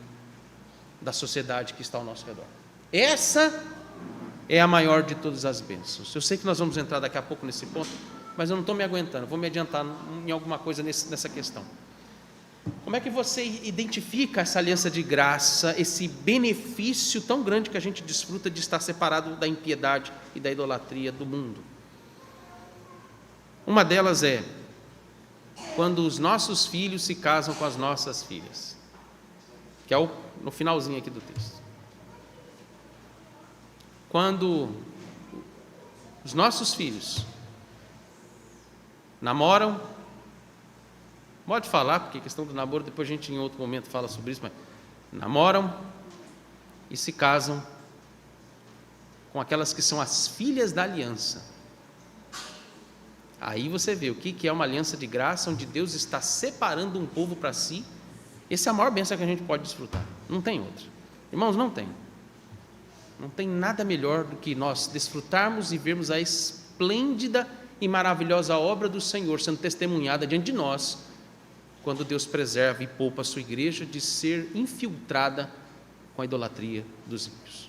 da sociedade que está ao nosso redor. Essa é a maior de todas as bênçãos. Eu sei que nós vamos entrar daqui a pouco nesse ponto, mas eu não estou me aguentando, vou me adiantar em alguma coisa nessa questão. Como é que você identifica essa aliança de graça, esse benefício tão grande que a gente desfruta de estar separado da impiedade e da idolatria do mundo? Uma delas é quando os nossos filhos se casam com as nossas filhas, que é no finalzinho aqui do texto. Quando os nossos filhos namoram, pode falar, porque a questão do namoro, depois a gente em outro momento fala sobre isso, mas namoram e se casam com aquelas que são as filhas da aliança. Aí você vê o que é uma aliança de graça, onde Deus está separando um povo para si. Essa é a maior bênção que a gente pode desfrutar, não tem outra. Irmãos, não tem nada melhor do que nós desfrutarmos e vermos a esplêndida e maravilhosa obra do Senhor sendo testemunhada diante de nós, quando Deus preserva e poupa a sua igreja de ser infiltrada com a idolatria dos ímpios.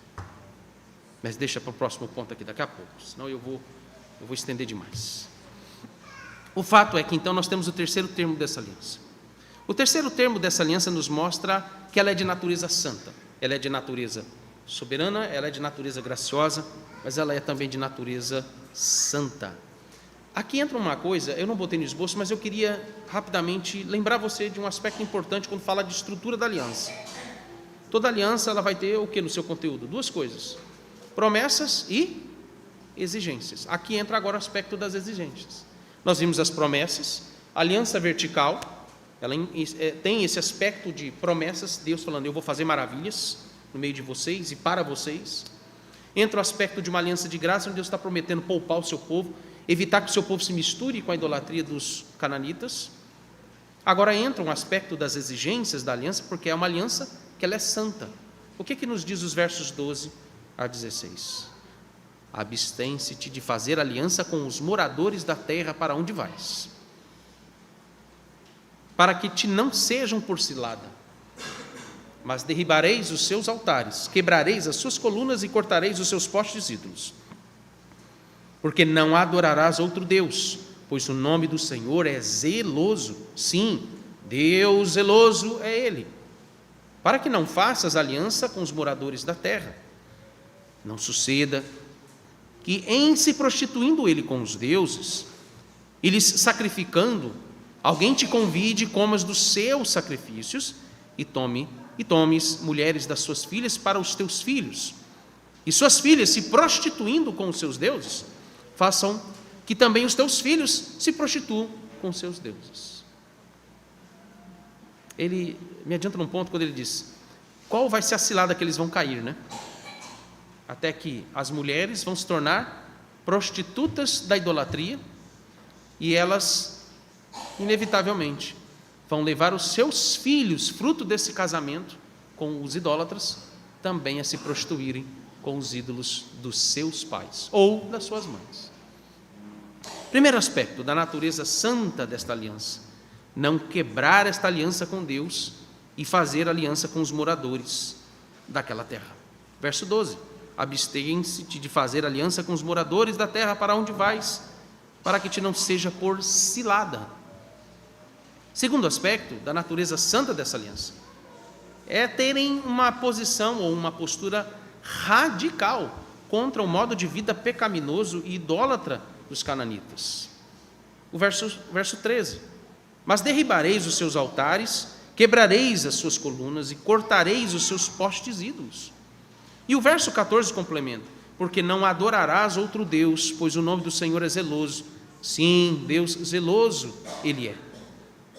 Mas deixa para o próximo ponto aqui daqui a pouco, senão eu vou estender demais. O fato é que então nós temos o terceiro termo dessa aliança. O terceiro termo dessa aliança nos mostra que ela é de natureza santa, ela é de natureza soberana, ela é de natureza graciosa, mas ela é também de natureza santa. Aqui entra uma coisa, eu não botei no esboço, mas eu queria rapidamente lembrar você de um aspecto importante quando fala de estrutura da aliança. Toda aliança ela vai ter o que no seu conteúdo? Duas coisas: promessas e exigências. Aqui entra agora o aspecto das exigências. Nós vimos as promessas, a aliança vertical, ela tem esse aspecto de promessas, Deus falando, eu vou fazer maravilhas no meio de vocês e para vocês. Entra o aspecto de uma aliança de graça, onde Deus está prometendo poupar o seu povo, evitar que o seu povo se misture com a idolatria dos cananitas. Agora entra um aspecto das exigências da aliança, porque é uma aliança que ela é santa. O que nos diz os versos 12 a 16? Abstém-se-te de fazer aliança com os moradores da terra para onde vais, para que te não sejam por cilada, mas derribareis os seus altares, quebrareis as suas colunas e cortareis os seus postes ídolos. Porque não adorarás outro Deus, pois o nome do Senhor é zeloso. Sim, Deus zeloso é Ele. Para que não faças aliança com os moradores da terra. Não suceda que, em se prostituindo ele com os deuses, e lhes sacrificando, alguém te convide e comas dos seus sacrifícios, e tomes mulheres das suas filhas para os teus filhos, e suas filhas, se prostituindo com os seus deuses, façam que também os teus filhos se prostituam com os seus deuses. Ele me adianta num ponto quando ele diz, qual vai ser a cilada que eles vão cair, né? Até que as mulheres vão se tornar prostitutas da idolatria, e elas, inevitavelmente, vão levar os seus filhos, fruto desse casamento com os idólatras, também a se prostituírem com os ídolos dos seus pais ou das suas mães. Primeiro aspecto da natureza santa desta aliança: não quebrar esta aliança com Deus e fazer aliança com os moradores daquela terra. Verso 12: abstém-se de fazer aliança com os moradores da terra para onde vais, para que te não seja por cilada. Segundo aspecto da natureza santa dessa aliança é terem uma posição ou uma postura radical contra o modo de vida pecaminoso e idólatra dos cananitas. O verso 13: mas derribareis os seus altares, quebrareis as suas colunas e cortareis os seus postes ídolos. E o verso 14 complementa: porque não adorarás outro Deus, pois o nome do Senhor é zeloso. Sim, Deus zeloso Ele é.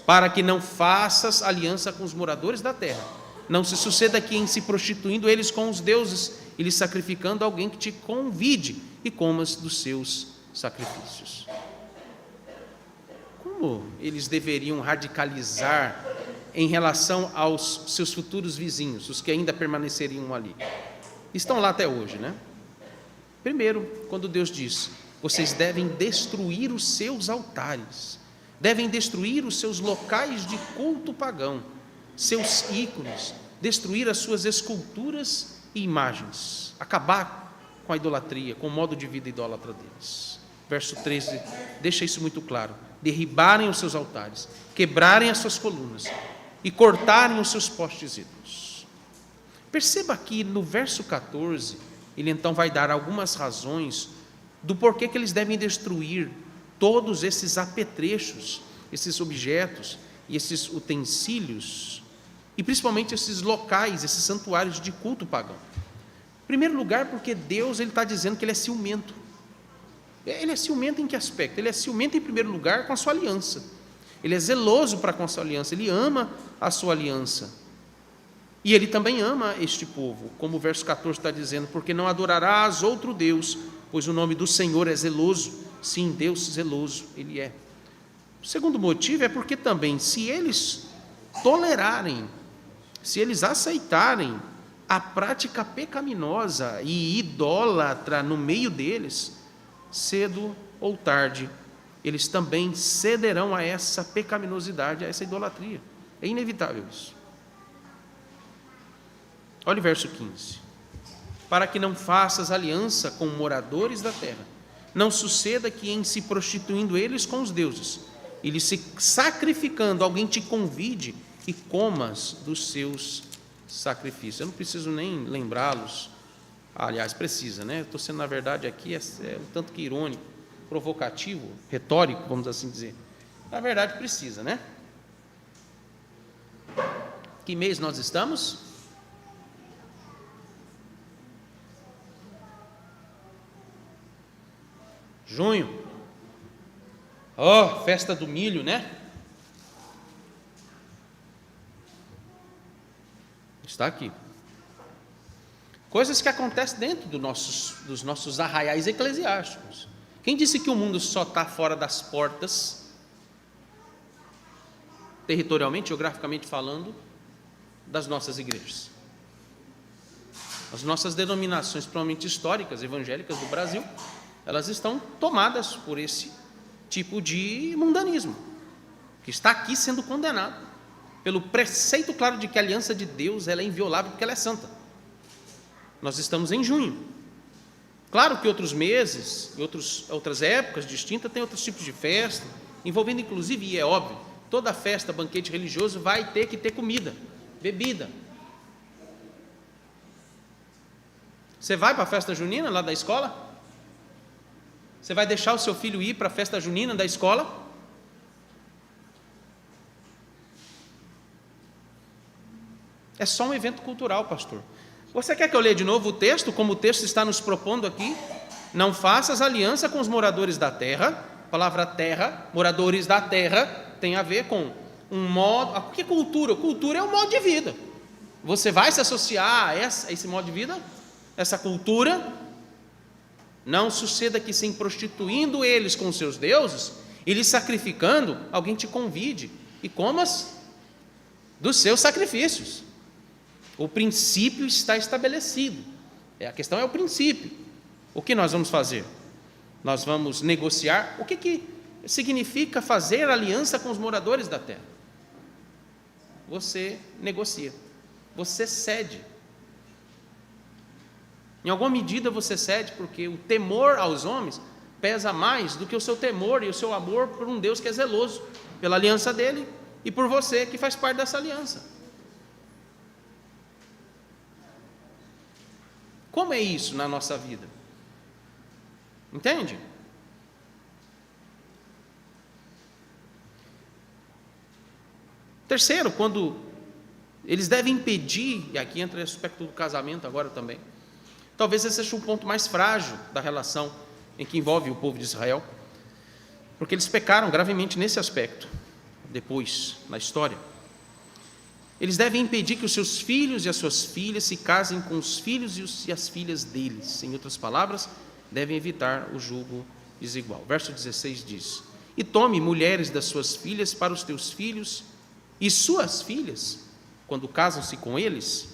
Para que não faças aliança com os moradores da terra, Não se suceda que, em se prostituindo eles com os deuses e lhes sacrificando, alguém que te convide e comas dos seus sacrifícios. Como eles deveriam radicalizar em relação aos seus futuros vizinhos, os que ainda permaneceriam ali? Estão lá até hoje, né? Primeiro, quando Deus diz: vocês devem destruir os seus altares, devem destruir os seus locais de culto pagão, seus ícones, destruir as suas esculturas e imagens, acabar com a idolatria, com o modo de vida idólatra deles. Verso 13 deixa isso muito claro: derribarem os seus altares, quebrarem as suas colunas e cortarem os seus postes ídolos. Perceba que no verso 14, ele então vai dar algumas razões do porquê que eles devem destruir todos esses apetrechos, esses objetos e esses utensílios, e principalmente esses locais, esses santuários de culto pagão. Em primeiro lugar, porque Deus está dizendo que Ele é ciumento. Ele é ciumento em que aspecto? Ele é ciumento, em primeiro lugar, com a sua aliança. Ele é zeloso para com a sua aliança, Ele ama a sua aliança. E Ele também ama este povo, como o verso 14 está dizendo: porque não adorarás outro Deus, pois o nome do Senhor é zeloso. Sim, Deus zeloso, Ele é. O segundo motivo é porque também, se eles tolerarem, se eles aceitarem a prática pecaminosa e idólatra no meio deles, cedo ou tarde, eles também cederão a essa pecaminosidade, a essa idolatria. É inevitável isso. Olha o verso 15: para que não faças aliança com moradores da terra, não suceda que, em se prostituindo eles com os deuses, e lhes se sacrificando, alguém te convide e comas dos seus sacrifícios. Eu não preciso nem lembrá-los, aliás, precisa, né? Estou sendo, na verdade, aqui um tanto que irônico, provocativo, retórico, vamos assim dizer. Na verdade, precisa, né? Que mês nós estamos? Junho. Festa do milho, né? Está aqui. Coisas que acontecem dentro dos nossos arraiais eclesiásticos. Quem disse que o mundo só está fora das portas, territorialmente, geograficamente falando, das nossas igrejas? As nossas denominações, provavelmente históricas, evangélicas do Brasil, elas estão tomadas por esse tipo de mundanismo, que está aqui sendo condenado pelo preceito claro de que a aliança de Deus ela é inviolável porque ela é santa. Nós estamos em junho. Claro que outros meses, outras épocas distintas, tem outros tipos de festa, envolvendo inclusive, e é óbvio, toda festa, banquete religioso vai ter que ter comida, bebida. Você vai para a festa junina lá da escola? Você vai deixar o seu filho ir para a festa junina da escola? É só um evento cultural, pastor. Você quer que eu leia de novo o texto, como o texto está nos propondo aqui? Não faças aliança com os moradores da terra. A palavra terra, moradores da terra, tem a ver com um modo... O que é cultura? Cultura é um modo de vida. Você vai se associar a esse modo de vida? Essa cultura? Não suceda que, se prostituindo eles com seus deuses e lhes sacrificando, alguém te convide e comas dos seus sacrifícios. O princípio está estabelecido. A questão é o princípio. O que nós vamos fazer? Nós vamos negociar. O que significa fazer aliança com os moradores da terra? Você negocia. Você cede. Em alguma medida você cede, porque o temor aos homens pesa mais do que o seu temor e o seu amor por um Deus que é zeloso, pela aliança dele e por você que faz parte dessa aliança. Como é isso na nossa vida? Entende? Terceiro, quando eles devem impedir, e aqui entra o aspecto do casamento agora também, talvez esse seja o ponto mais frágil da relação em que envolve o povo de Israel, porque eles pecaram gravemente nesse aspecto, depois, na história. Eles devem impedir que os seus filhos e as suas filhas se casem com os filhos e as filhas deles. Em outras palavras, devem evitar o julgo desigual. Verso 16 diz: e tome mulheres das suas filhas para os teus filhos, e suas filhas, quando casam-se com eles,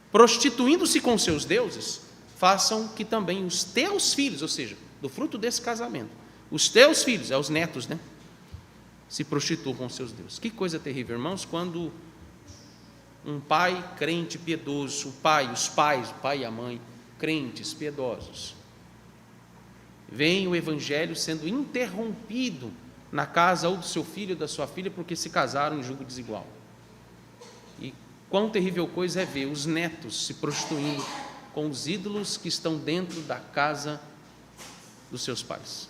prostituindo-se com seus deuses, façam que também os teus filhos, ou seja, do fruto desse casamento, os teus filhos, os netos, se prostituam com seus deuses. Que coisa terrível, irmãos, quando um pai crente piedoso, os pais, o pai e a mãe, crentes piedosos, vem o evangelho sendo interrompido na casa ou do seu filho ou da sua filha porque se casaram em julgo desigual. E quão terrível coisa é ver os netos se prostituindo com os ídolos que estão dentro da casa dos seus pais.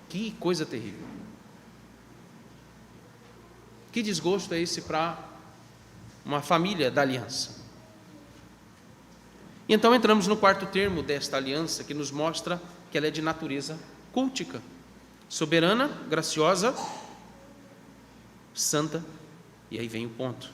Que coisa terrível. Que desgosto é esse para uma família da aliança. E então entramos no quarto termo desta aliança, que nos mostra que ela é de natureza cultica, soberana, graciosa, santa, e aí vem o ponto.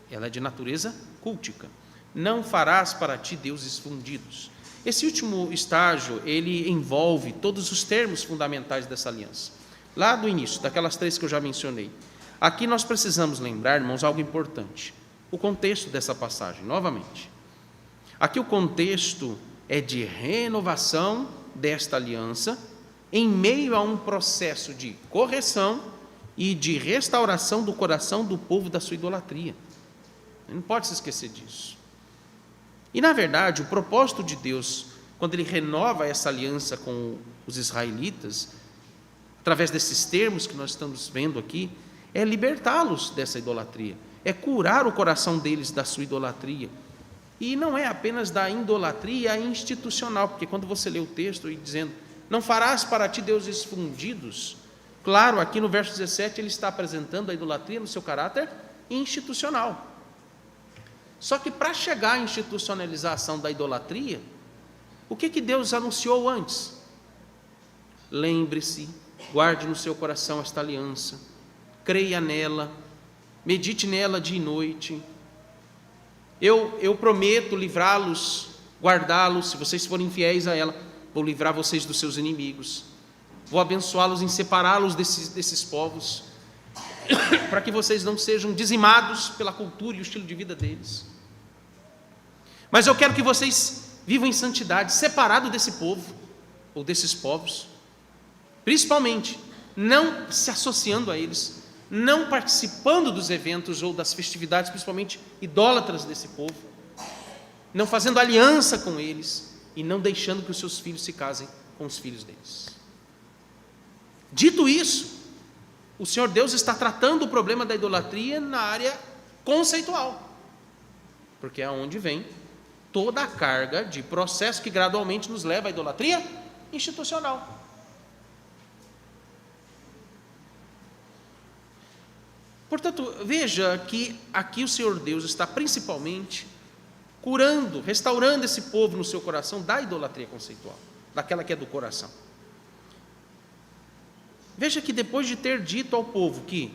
Ela é de natureza cultica. Não farás para ti deuses fundidos. Esse último estágio, ele envolve todos os termos fundamentais dessa aliança. Lá do início, daquelas 3 que eu já mencionei. Aqui nós precisamos lembrar, irmãos, algo importante. O contexto dessa passagem, novamente. Aqui o contexto é de renovação desta aliança em meio a um processo de correção e de restauração do coração do povo da sua idolatria. Não pode se esquecer disso. E, na verdade, o propósito de Deus, quando Ele renova essa aliança com os israelitas, através desses termos que nós estamos vendo aqui, é libertá-los dessa idolatria, é curar o coração deles da sua idolatria. E não é apenas da idolatria institucional, porque quando você lê o texto e dizendo, não farás para ti deuses fundidos, claro, aqui no verso 17 ele está apresentando a idolatria no seu caráter institucional. Só que para chegar à institucionalização da idolatria, o que Deus anunciou antes? Lembre-se, guarde no seu coração esta aliança, creia nela, medite nela dia e noite. Eu prometo livrá-los, guardá-los, se vocês forem fiéis a ela, vou livrar vocês dos seus inimigos, vou abençoá-los em separá-los desses povos, para que vocês não sejam dizimados pela cultura e o estilo de vida deles. Mas eu quero que vocês vivam em santidade, separado desse povo, ou desses povos, principalmente, não se associando a eles, não participando dos eventos ou das festividades, principalmente idólatras desse povo, não fazendo aliança com eles e não deixando que os seus filhos se casem com os filhos deles. Dito isso, o Senhor Deus está tratando o problema da idolatria na área conceitual, porque é onde vem toda a carga de processo que gradualmente nos leva à idolatria institucional. Portanto, veja que aqui o Senhor Deus está principalmente curando, restaurando esse povo no seu coração da idolatria conceitual, daquela que é do coração. Veja que depois de ter dito ao povo que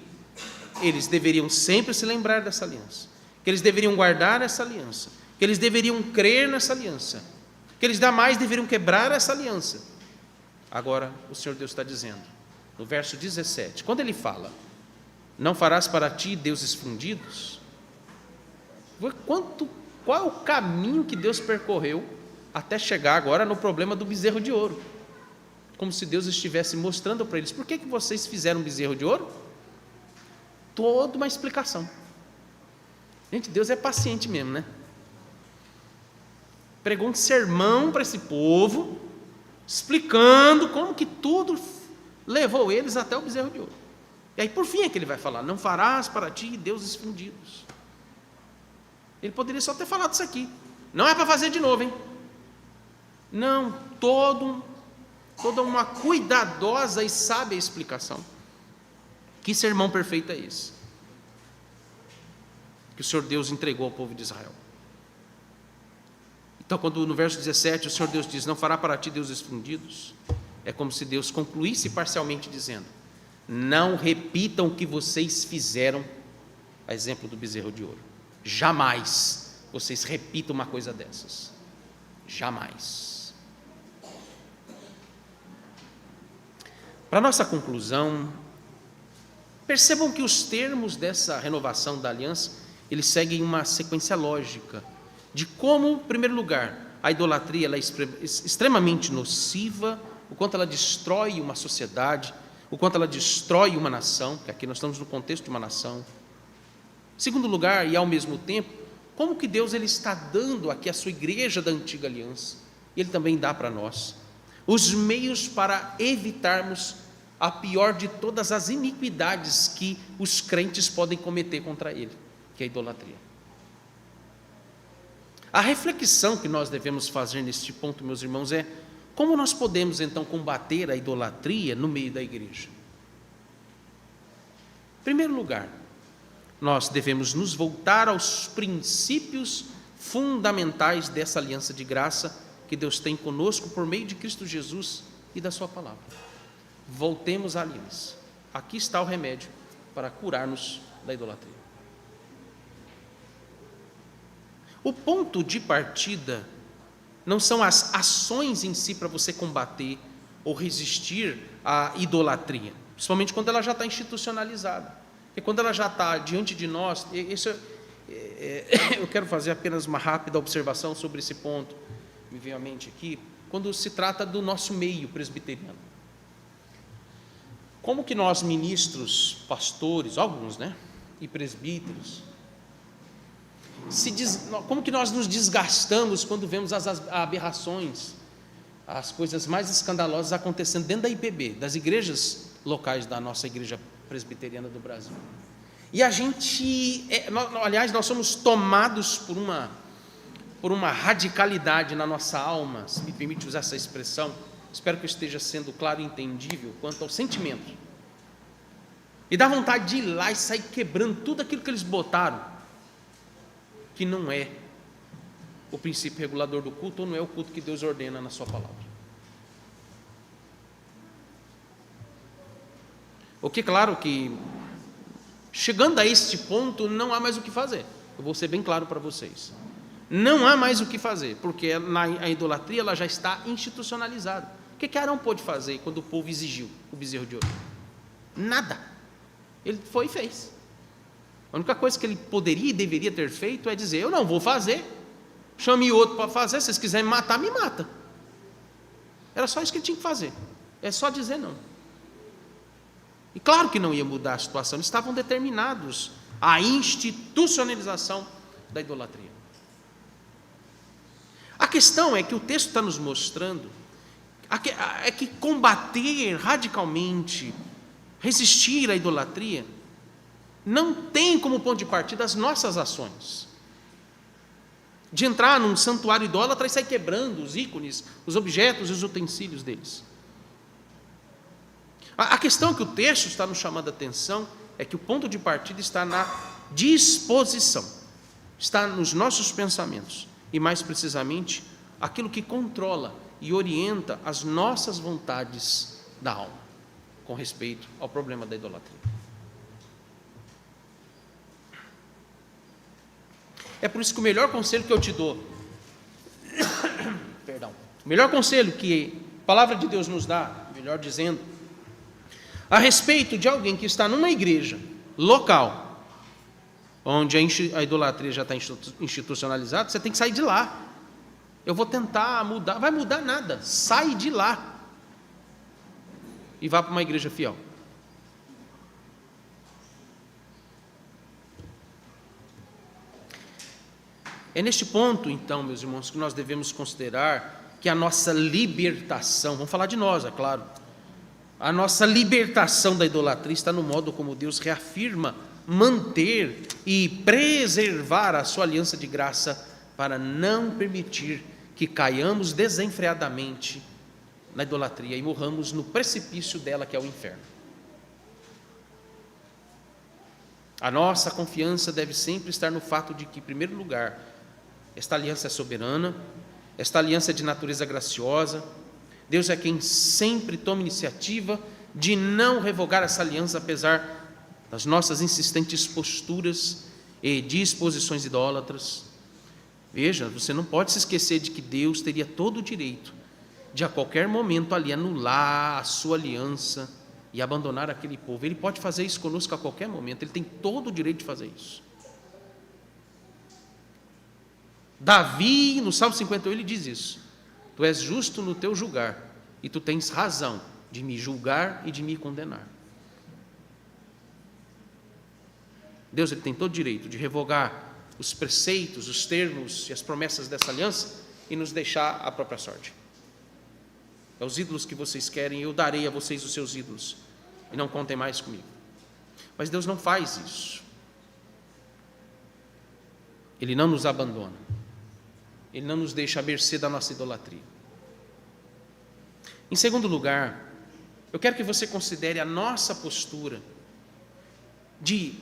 eles deveriam sempre se lembrar dessa aliança, que eles deveriam guardar essa aliança, que eles deveriam crer nessa aliança, que eles jamais deveriam quebrar essa aliança, agora o Senhor Deus está dizendo, no verso 17, quando ele fala, não farás para ti deuses fundidos, qual é o caminho que Deus percorreu até chegar agora no problema do bezerro de ouro? Como se Deus estivesse mostrando para eles, por que vocês fizeram um bezerro de ouro? Toda uma explicação. Gente, Deus é paciente mesmo, né? Pregou um sermão para esse povo, explicando como que tudo levou eles até o bezerro de ouro. E aí por fim é que ele vai falar, não farás para ti deuses fundidos. Ele poderia só ter falado isso aqui, não é para fazer de novo, hein? Não, toda uma cuidadosa e sábia explicação. Que sermão perfeito é esse que o Senhor Deus entregou ao povo de Israel? Então, quando no verso 17 o Senhor Deus diz, não fará para ti deuses fundidos, é como se Deus concluísse parcialmente dizendo, não repitam o que vocês fizeram a exemplo do bezerro de ouro. Jamais vocês repitam uma coisa dessas. Jamais. Para nossa conclusão, percebam que os termos dessa renovação da aliança, eles seguem uma sequência lógica de como, em primeiro lugar, a idolatria ela é extremamente nociva, o quanto ela destrói uma sociedade, o quanto ela destrói uma nação, porque aqui nós estamos no contexto de uma nação. Em segundo lugar, e ao mesmo tempo, como que Deus ele está dando aqui à sua igreja da antiga aliança, e Ele também dá para nós, os meios para evitarmos a pior de todas as iniquidades que os crentes podem cometer contra Ele, que é a idolatria. A reflexão que nós devemos fazer neste ponto, meus irmãos, é como nós podemos então combater a idolatria no meio da igreja. Em primeiro lugar, nós devemos nos voltar aos princípios fundamentais dessa aliança de graça que Deus tem conosco por meio de Cristo Jesus e da sua palavra. Voltemos à aliança. Aqui está o remédio para curar-nos da idolatria. O ponto de partida não são as ações em si para você combater ou resistir à idolatria, principalmente quando ela já está institucionalizada. Porque quando ela já está diante de nós, eu quero fazer apenas uma rápida observação sobre esse ponto, me veio à mente aqui, quando se trata do nosso meio presbiteriano. Como que nós ministros, pastores, alguns, e presbíteros, como que nós nos desgastamos quando vemos as aberrações, as coisas mais escandalosas acontecendo dentro da IPB, das igrejas locais da nossa igreja presbiteriana do Brasil. E a gente, aliás, nós somos tomados por uma radicalidade na nossa alma, se me permite usar essa expressão, espero que eu esteja sendo claro e entendível quanto ao sentimento. E dá vontade de ir lá e sair quebrando tudo aquilo que eles botaram, que não é o princípio regulador do culto, ou não é o culto que Deus ordena na sua palavra. O que, claro que, chegando a este ponto, não há mais o que fazer. Eu vou ser bem claro para vocês. Não há mais o que fazer, porque a idolatria ela já está institucionalizada. O que Arão pôde fazer quando o povo exigiu o bezerro de ouro? Nada. Ele foi e fez. A única coisa que ele poderia e deveria ter feito é dizer: eu não vou fazer, chame outro para fazer, se vocês quiserem me matar, me mata. Era só isso que ele tinha que fazer, é só dizer não. E claro que não ia mudar a situação, eles estavam determinados à institucionalização da idolatria. A questão é que o texto está nos mostrando é que combater radicalmente, resistir à idolatria, não tem como ponto de partida as nossas ações. De entrar num santuário idólatra e sair quebrando os ícones, os objetos e os utensílios deles. A questão que o texto está nos chamando a atenção é que o ponto de partida está na disposição, está nos nossos pensamentos, e mais precisamente, aquilo que controla e orienta as nossas vontades da alma, com respeito ao problema da idolatria. É por isso que o melhor conselho que eu te dou, o melhor conselho que a palavra de Deus nos dá, melhor dizendo, a respeito de alguém que está numa igreja local, onde a idolatria já está institucionalizada, você tem que sair de lá. Eu vou tentar mudar, vai mudar nada, sai de lá e vá para uma igreja fiel. É neste ponto, então, meus irmãos, que nós devemos considerar que a nossa libertação, vamos falar de nós, é claro, a nossa libertação da idolatria está no modo como Deus reafirma, manter e preservar a sua aliança de graça para não permitir que caiamos desenfreadamente na idolatria e morramos no precipício dela, que é o inferno. A nossa confiança deve sempre estar no fato de que, em primeiro lugar, esta aliança é soberana, esta aliança é de natureza graciosa, Deus é quem sempre toma iniciativa de não revogar essa aliança, apesar das nossas insistentes posturas e disposições idólatras. Veja, você não pode se esquecer de que Deus teria todo o direito de a qualquer momento ali anular a sua aliança e abandonar aquele povo. Ele pode fazer isso conosco a qualquer momento, ele tem todo o direito de fazer isso. Davi, no Salmo 51, ele diz isso: tu és justo no teu julgar, e tu tens razão de me julgar e de me condenar. Deus, ele tem todo o direito de revogar os preceitos, os termos e as promessas dessa aliança e nos deixar à própria sorte. É os ídolos que vocês querem, eu darei a vocês os seus ídolos, e não contem mais comigo. Mas Deus não faz isso. Ele não nos abandona, ele não nos deixa à mercê da nossa idolatria. Em segundo lugar, eu quero que você considere a nossa postura de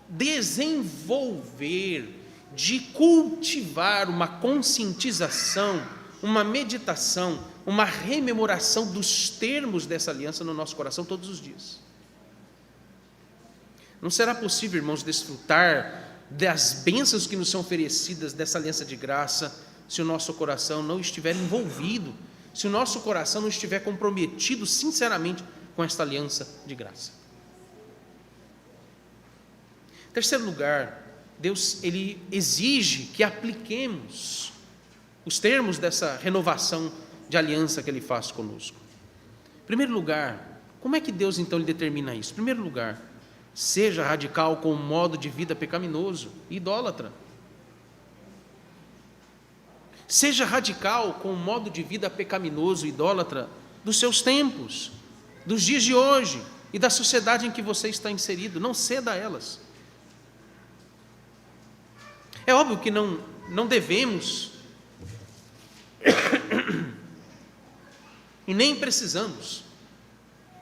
desenvolver, de cultivar uma conscientização, uma meditação, uma rememoração dos termos dessa aliança no nosso coração todos os dias. Não será possível, irmãos, desfrutar das bênçãos que nos são oferecidas dessa aliança de graça se o nosso coração não estiver envolvido, se o nosso coração não estiver comprometido sinceramente com esta aliança de graça. Em terceiro lugar, Deus, ele exige que apliquemos os termos dessa renovação de aliança que ele faz conosco. Em primeiro lugar, como é que Deus então lhe determina isso? Em primeiro lugar, seja radical com o modo de vida pecaminoso e idólatra. Seja radical com o modo de vida pecaminoso e idólatra dos seus tempos, dos dias de hoje e da sociedade em que você está inserido. Não ceda a elas. É óbvio que não devemos e nem precisamos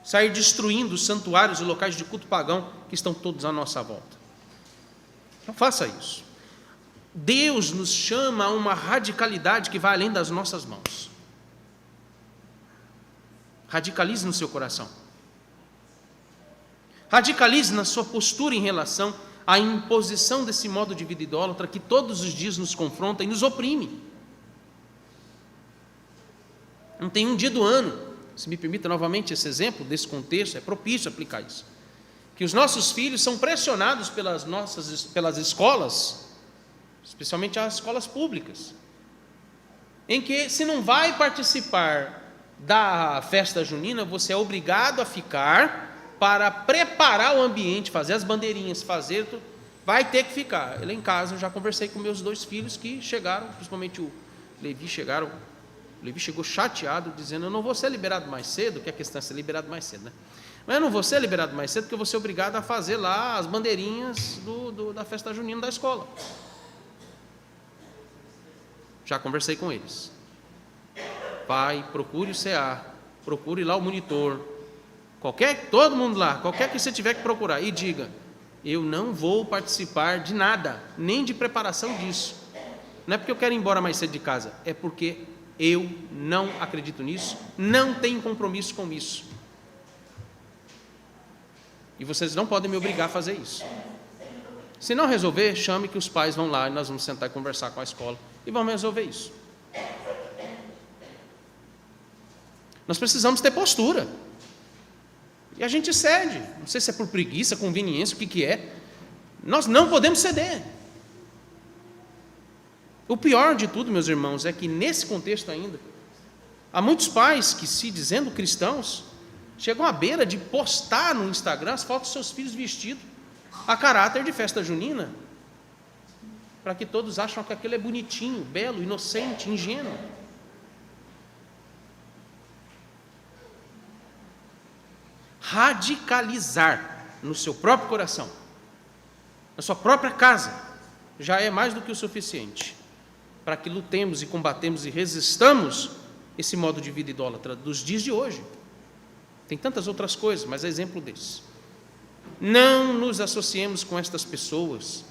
sair destruindo os santuários e locais de culto pagão que estão todos à nossa volta. Não faça isso. Deus nos chama a uma radicalidade que vai além das nossas mãos. Radicalize no seu coração. Radicalize na sua postura em relação à imposição desse modo de vida idólatra que todos os dias nos confronta e nos oprime. Não tem um dia do ano, se me permita novamente esse exemplo desse contexto, é propício aplicar isso, que os nossos filhos são pressionados pelas escolas, especialmente as escolas públicas, em que se não vai participar da festa junina, você é obrigado a ficar para preparar o ambiente, fazer as bandeirinhas, fazer tudo, vai ter que ficar. Lá em casa eu já conversei com meus 2 filhos que chegaram, principalmente o Levi chegou chateado, dizendo: eu não vou ser liberado mais cedo, que a questão é ser liberado mais cedo, né? Mas eu não vou ser liberado mais cedo porque eu vou ser obrigado a fazer lá as bandeirinhas da festa junina da escola. Já conversei com eles. Pai, procure o CA, procure lá o monitor, todo mundo lá, qualquer que você tiver que procurar, e diga: eu não vou participar de nada, nem de preparação disso. Não é porque eu quero ir embora mais cedo de casa, é porque eu não acredito nisso, não tenho compromisso com isso. E vocês não podem me obrigar a fazer isso. Se não resolver, chame que os pais vão lá e nós vamos sentar e conversar com a escola e vamos resolver isso. Nós precisamos ter postura. E a gente cede. Não sei se é por preguiça, conveniência, o que é. Nós não podemos ceder. O pior de tudo, meus irmãos, é que nesse contexto ainda, há muitos pais que, se dizendo cristãos, chegam à beira de postar no Instagram as fotos dos seus filhos vestidos a caráter de festa junina, para que todos acham que aquilo é bonitinho, belo, inocente, ingênuo. Radicalizar no seu próprio coração, na sua própria casa, já é mais do que o suficiente para que lutemos e combatemos e resistamos esse modo de vida idólatra dos dias de hoje. Tem tantas outras coisas, mas é exemplo desse. Não nos associemos com estas pessoas,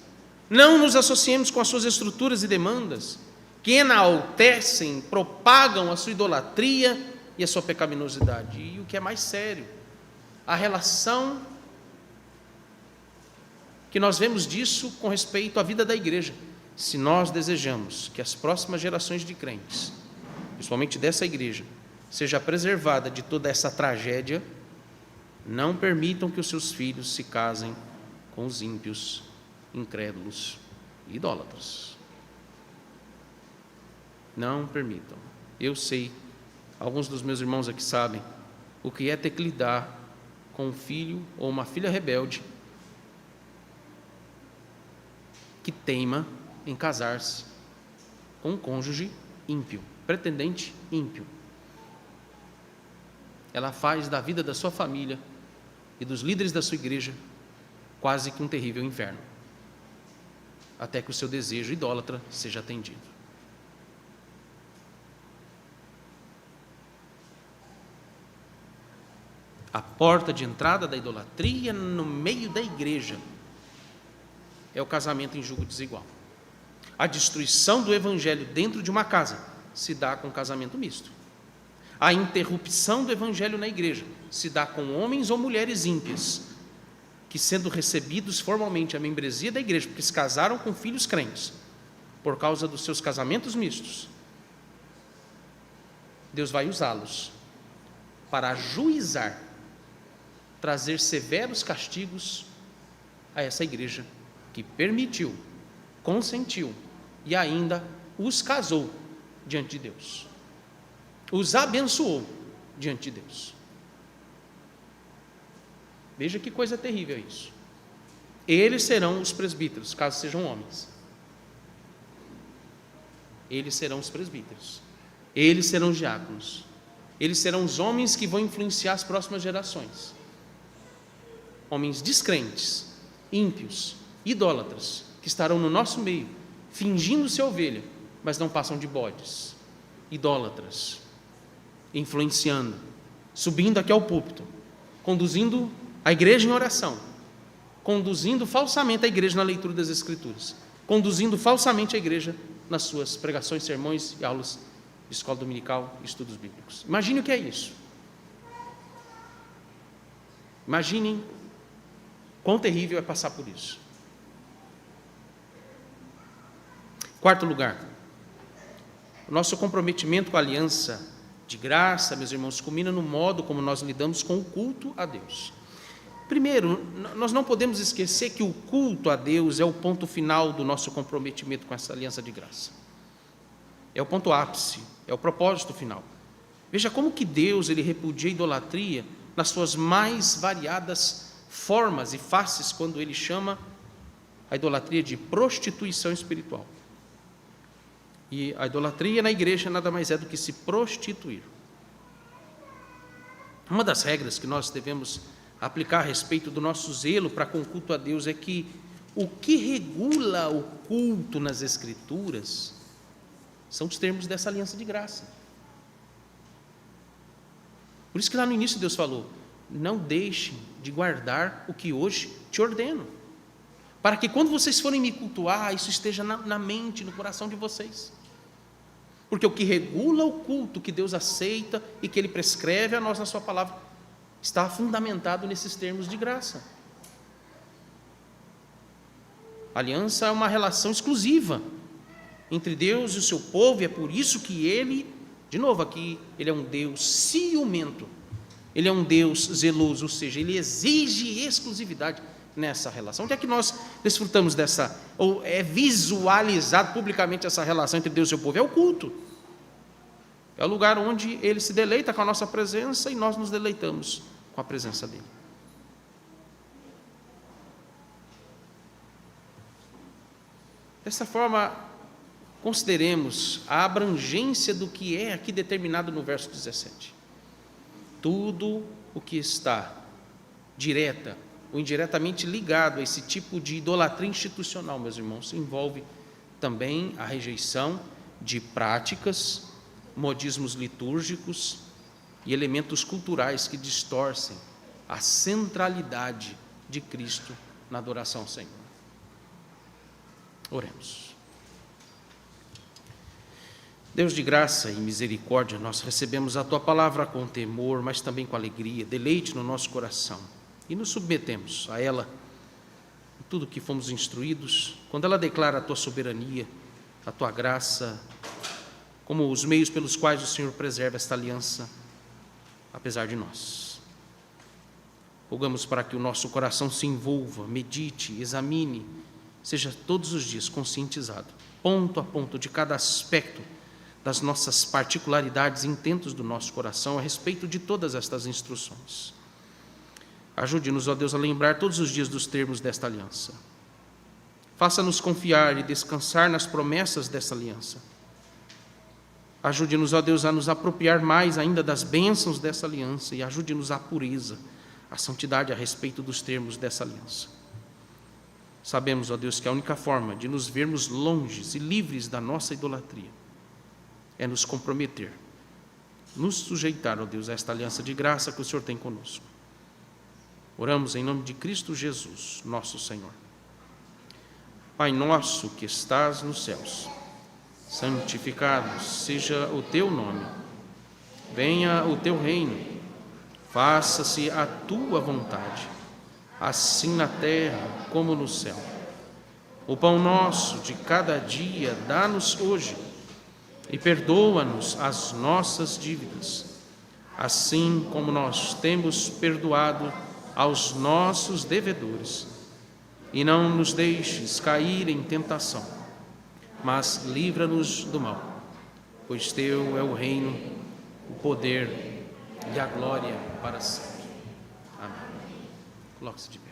não nos associemos com as suas estruturas e demandas, que enaltecem, propagam a sua idolatria e a sua pecaminosidade. E o que é mais sério, a relação que nós vemos disso com respeito à vida da igreja. Se nós desejamos que as próximas gerações de crentes, principalmente dessa igreja, seja preservada de toda essa tragédia, não permitam que os seus filhos se casem com os ímpios, incrédulos e idólatras. Não permitam. Eu sei, alguns dos meus irmãos aqui sabem, o que é ter que lidar com um filho ou uma filha rebelde que teima em casar-se com um cônjuge ímpio, pretendente ímpio. Ela faz da vida da sua família e dos líderes da sua igreja quase que um terrível inferno, até que o seu desejo idólatra seja atendido. A porta de entrada da idolatria no meio da igreja é o casamento em julgo desigual. A destruição do evangelho dentro de uma casa se dá com casamento misto. A interrupção do evangelho na igreja se dá com homens ou mulheres ímpias, que, sendo recebidos formalmente à membresia da igreja, porque se casaram com filhos crentes, por causa dos seus casamentos mistos, Deus vai usá-los para ajuizar, trazer severos castigos a essa igreja que permitiu, consentiu e ainda os casou diante de Deus, os abençoou diante de Deus. Veja que coisa terrível isso. Eles serão os presbíteros, caso sejam homens. Eles serão os presbíteros. Eles serão os diáconos. Eles serão os homens que vão influenciar as próximas gerações. Homens descrentes, ímpios, idólatras, que estarão no nosso meio, fingindo ser ovelha, mas não passam de bodes. Idólatras, influenciando, subindo aqui ao púlpito, conduzindo a igreja em oração, conduzindo falsamente a igreja na leitura das Escrituras, conduzindo falsamente a igreja nas suas pregações, sermões e aulas de escola dominical e estudos bíblicos. Imagine o que é isso. Imaginem quão terrível é passar por isso. Quarto lugar, o nosso comprometimento com a aliança de graça, meus irmãos, culmina no modo como nós lidamos com o culto a Deus. Primeiro, nós não podemos esquecer que o culto a Deus é o ponto final do nosso comprometimento com essa aliança de graça. É o ponto ápice, é o propósito final. Veja como que Deus ele repudia a idolatria nas suas mais variadas formas e faces, quando ele chama a idolatria de prostituição espiritual. E a idolatria na igreja nada mais é do que se prostituir. Uma das regras que nós devemos aplicar a respeito do nosso zelo para com o culto a Deus é que o que regula o culto nas Escrituras são os termos dessa aliança de graça. Por isso que lá no início Deus falou: não deixem de guardar o que hoje te ordeno, para que quando vocês forem me cultuar, isso esteja na mente, no coração de vocês. Porque o que regula o culto que Deus aceita e que Ele prescreve a nós na sua palavra está fundamentado nesses termos de graça. A aliança é uma relação exclusiva entre Deus e o seu povo, e é por isso que Ele, de novo aqui, Ele é um Deus ciumento, Ele é um Deus zeloso, ou seja, Ele exige exclusividade nessa relação. Onde é que nós desfrutamos dessa, ou é visualizado publicamente essa relação entre Deus e o seu povo? É o culto. É o lugar onde Ele se deleita com a nossa presença e nós nos deleitamos com a presença dEle. Dessa forma, consideremos a abrangência do que é aqui determinado no verso 17. Tudo o que está direta ou indiretamente ligado a esse tipo de idolatria institucional, meus irmãos, envolve também a rejeição de práticas, modismos litúrgicos e elementos culturais que distorcem a centralidade de Cristo na adoração ao Senhor. Oremos. Deus de graça e misericórdia, nós recebemos a Tua palavra com temor, mas também com alegria, deleite no nosso coração, e nos submetemos a ela tudo que fomos instruídos, quando ela declara a tua soberania, a tua graça, como os meios pelos quais o Senhor preserva esta aliança, apesar de nós. Rogamos para que o nosso coração se envolva, medite, examine, seja todos os dias conscientizado, ponto a ponto de cada aspecto das nossas particularidades e intentos do nosso coração a respeito de todas estas instruções. Ajude-nos, ó Deus, a lembrar todos os dias dos termos desta aliança. Faça-nos confiar e descansar nas promessas dessa aliança. Ajude-nos, ó Deus, a nos apropriar mais ainda das bênçãos dessa aliança e ajude-nos à pureza, à santidade a respeito dos termos dessa aliança. Sabemos, ó Deus, que a única forma de nos vermos longes e livres da nossa idolatria é nos comprometer, nos sujeitar, ó Deus, a esta aliança de graça que o Senhor tem conosco. Oramos em nome de Cristo Jesus, nosso Senhor. Pai nosso que estás nos céus, santificado seja o teu nome. Venha o teu reino. Faça-se a tua vontade, assim na terra como no céu. O pão nosso de cada dia dá-nos hoje e perdoa-nos as nossas dívidas, assim como nós temos perdoado aos nossos devedores. E não nos deixes cair em tentação, mas livra-nos do mal, pois teu é o reino, o poder e a glória para sempre. Amém. Coloque-se de pé.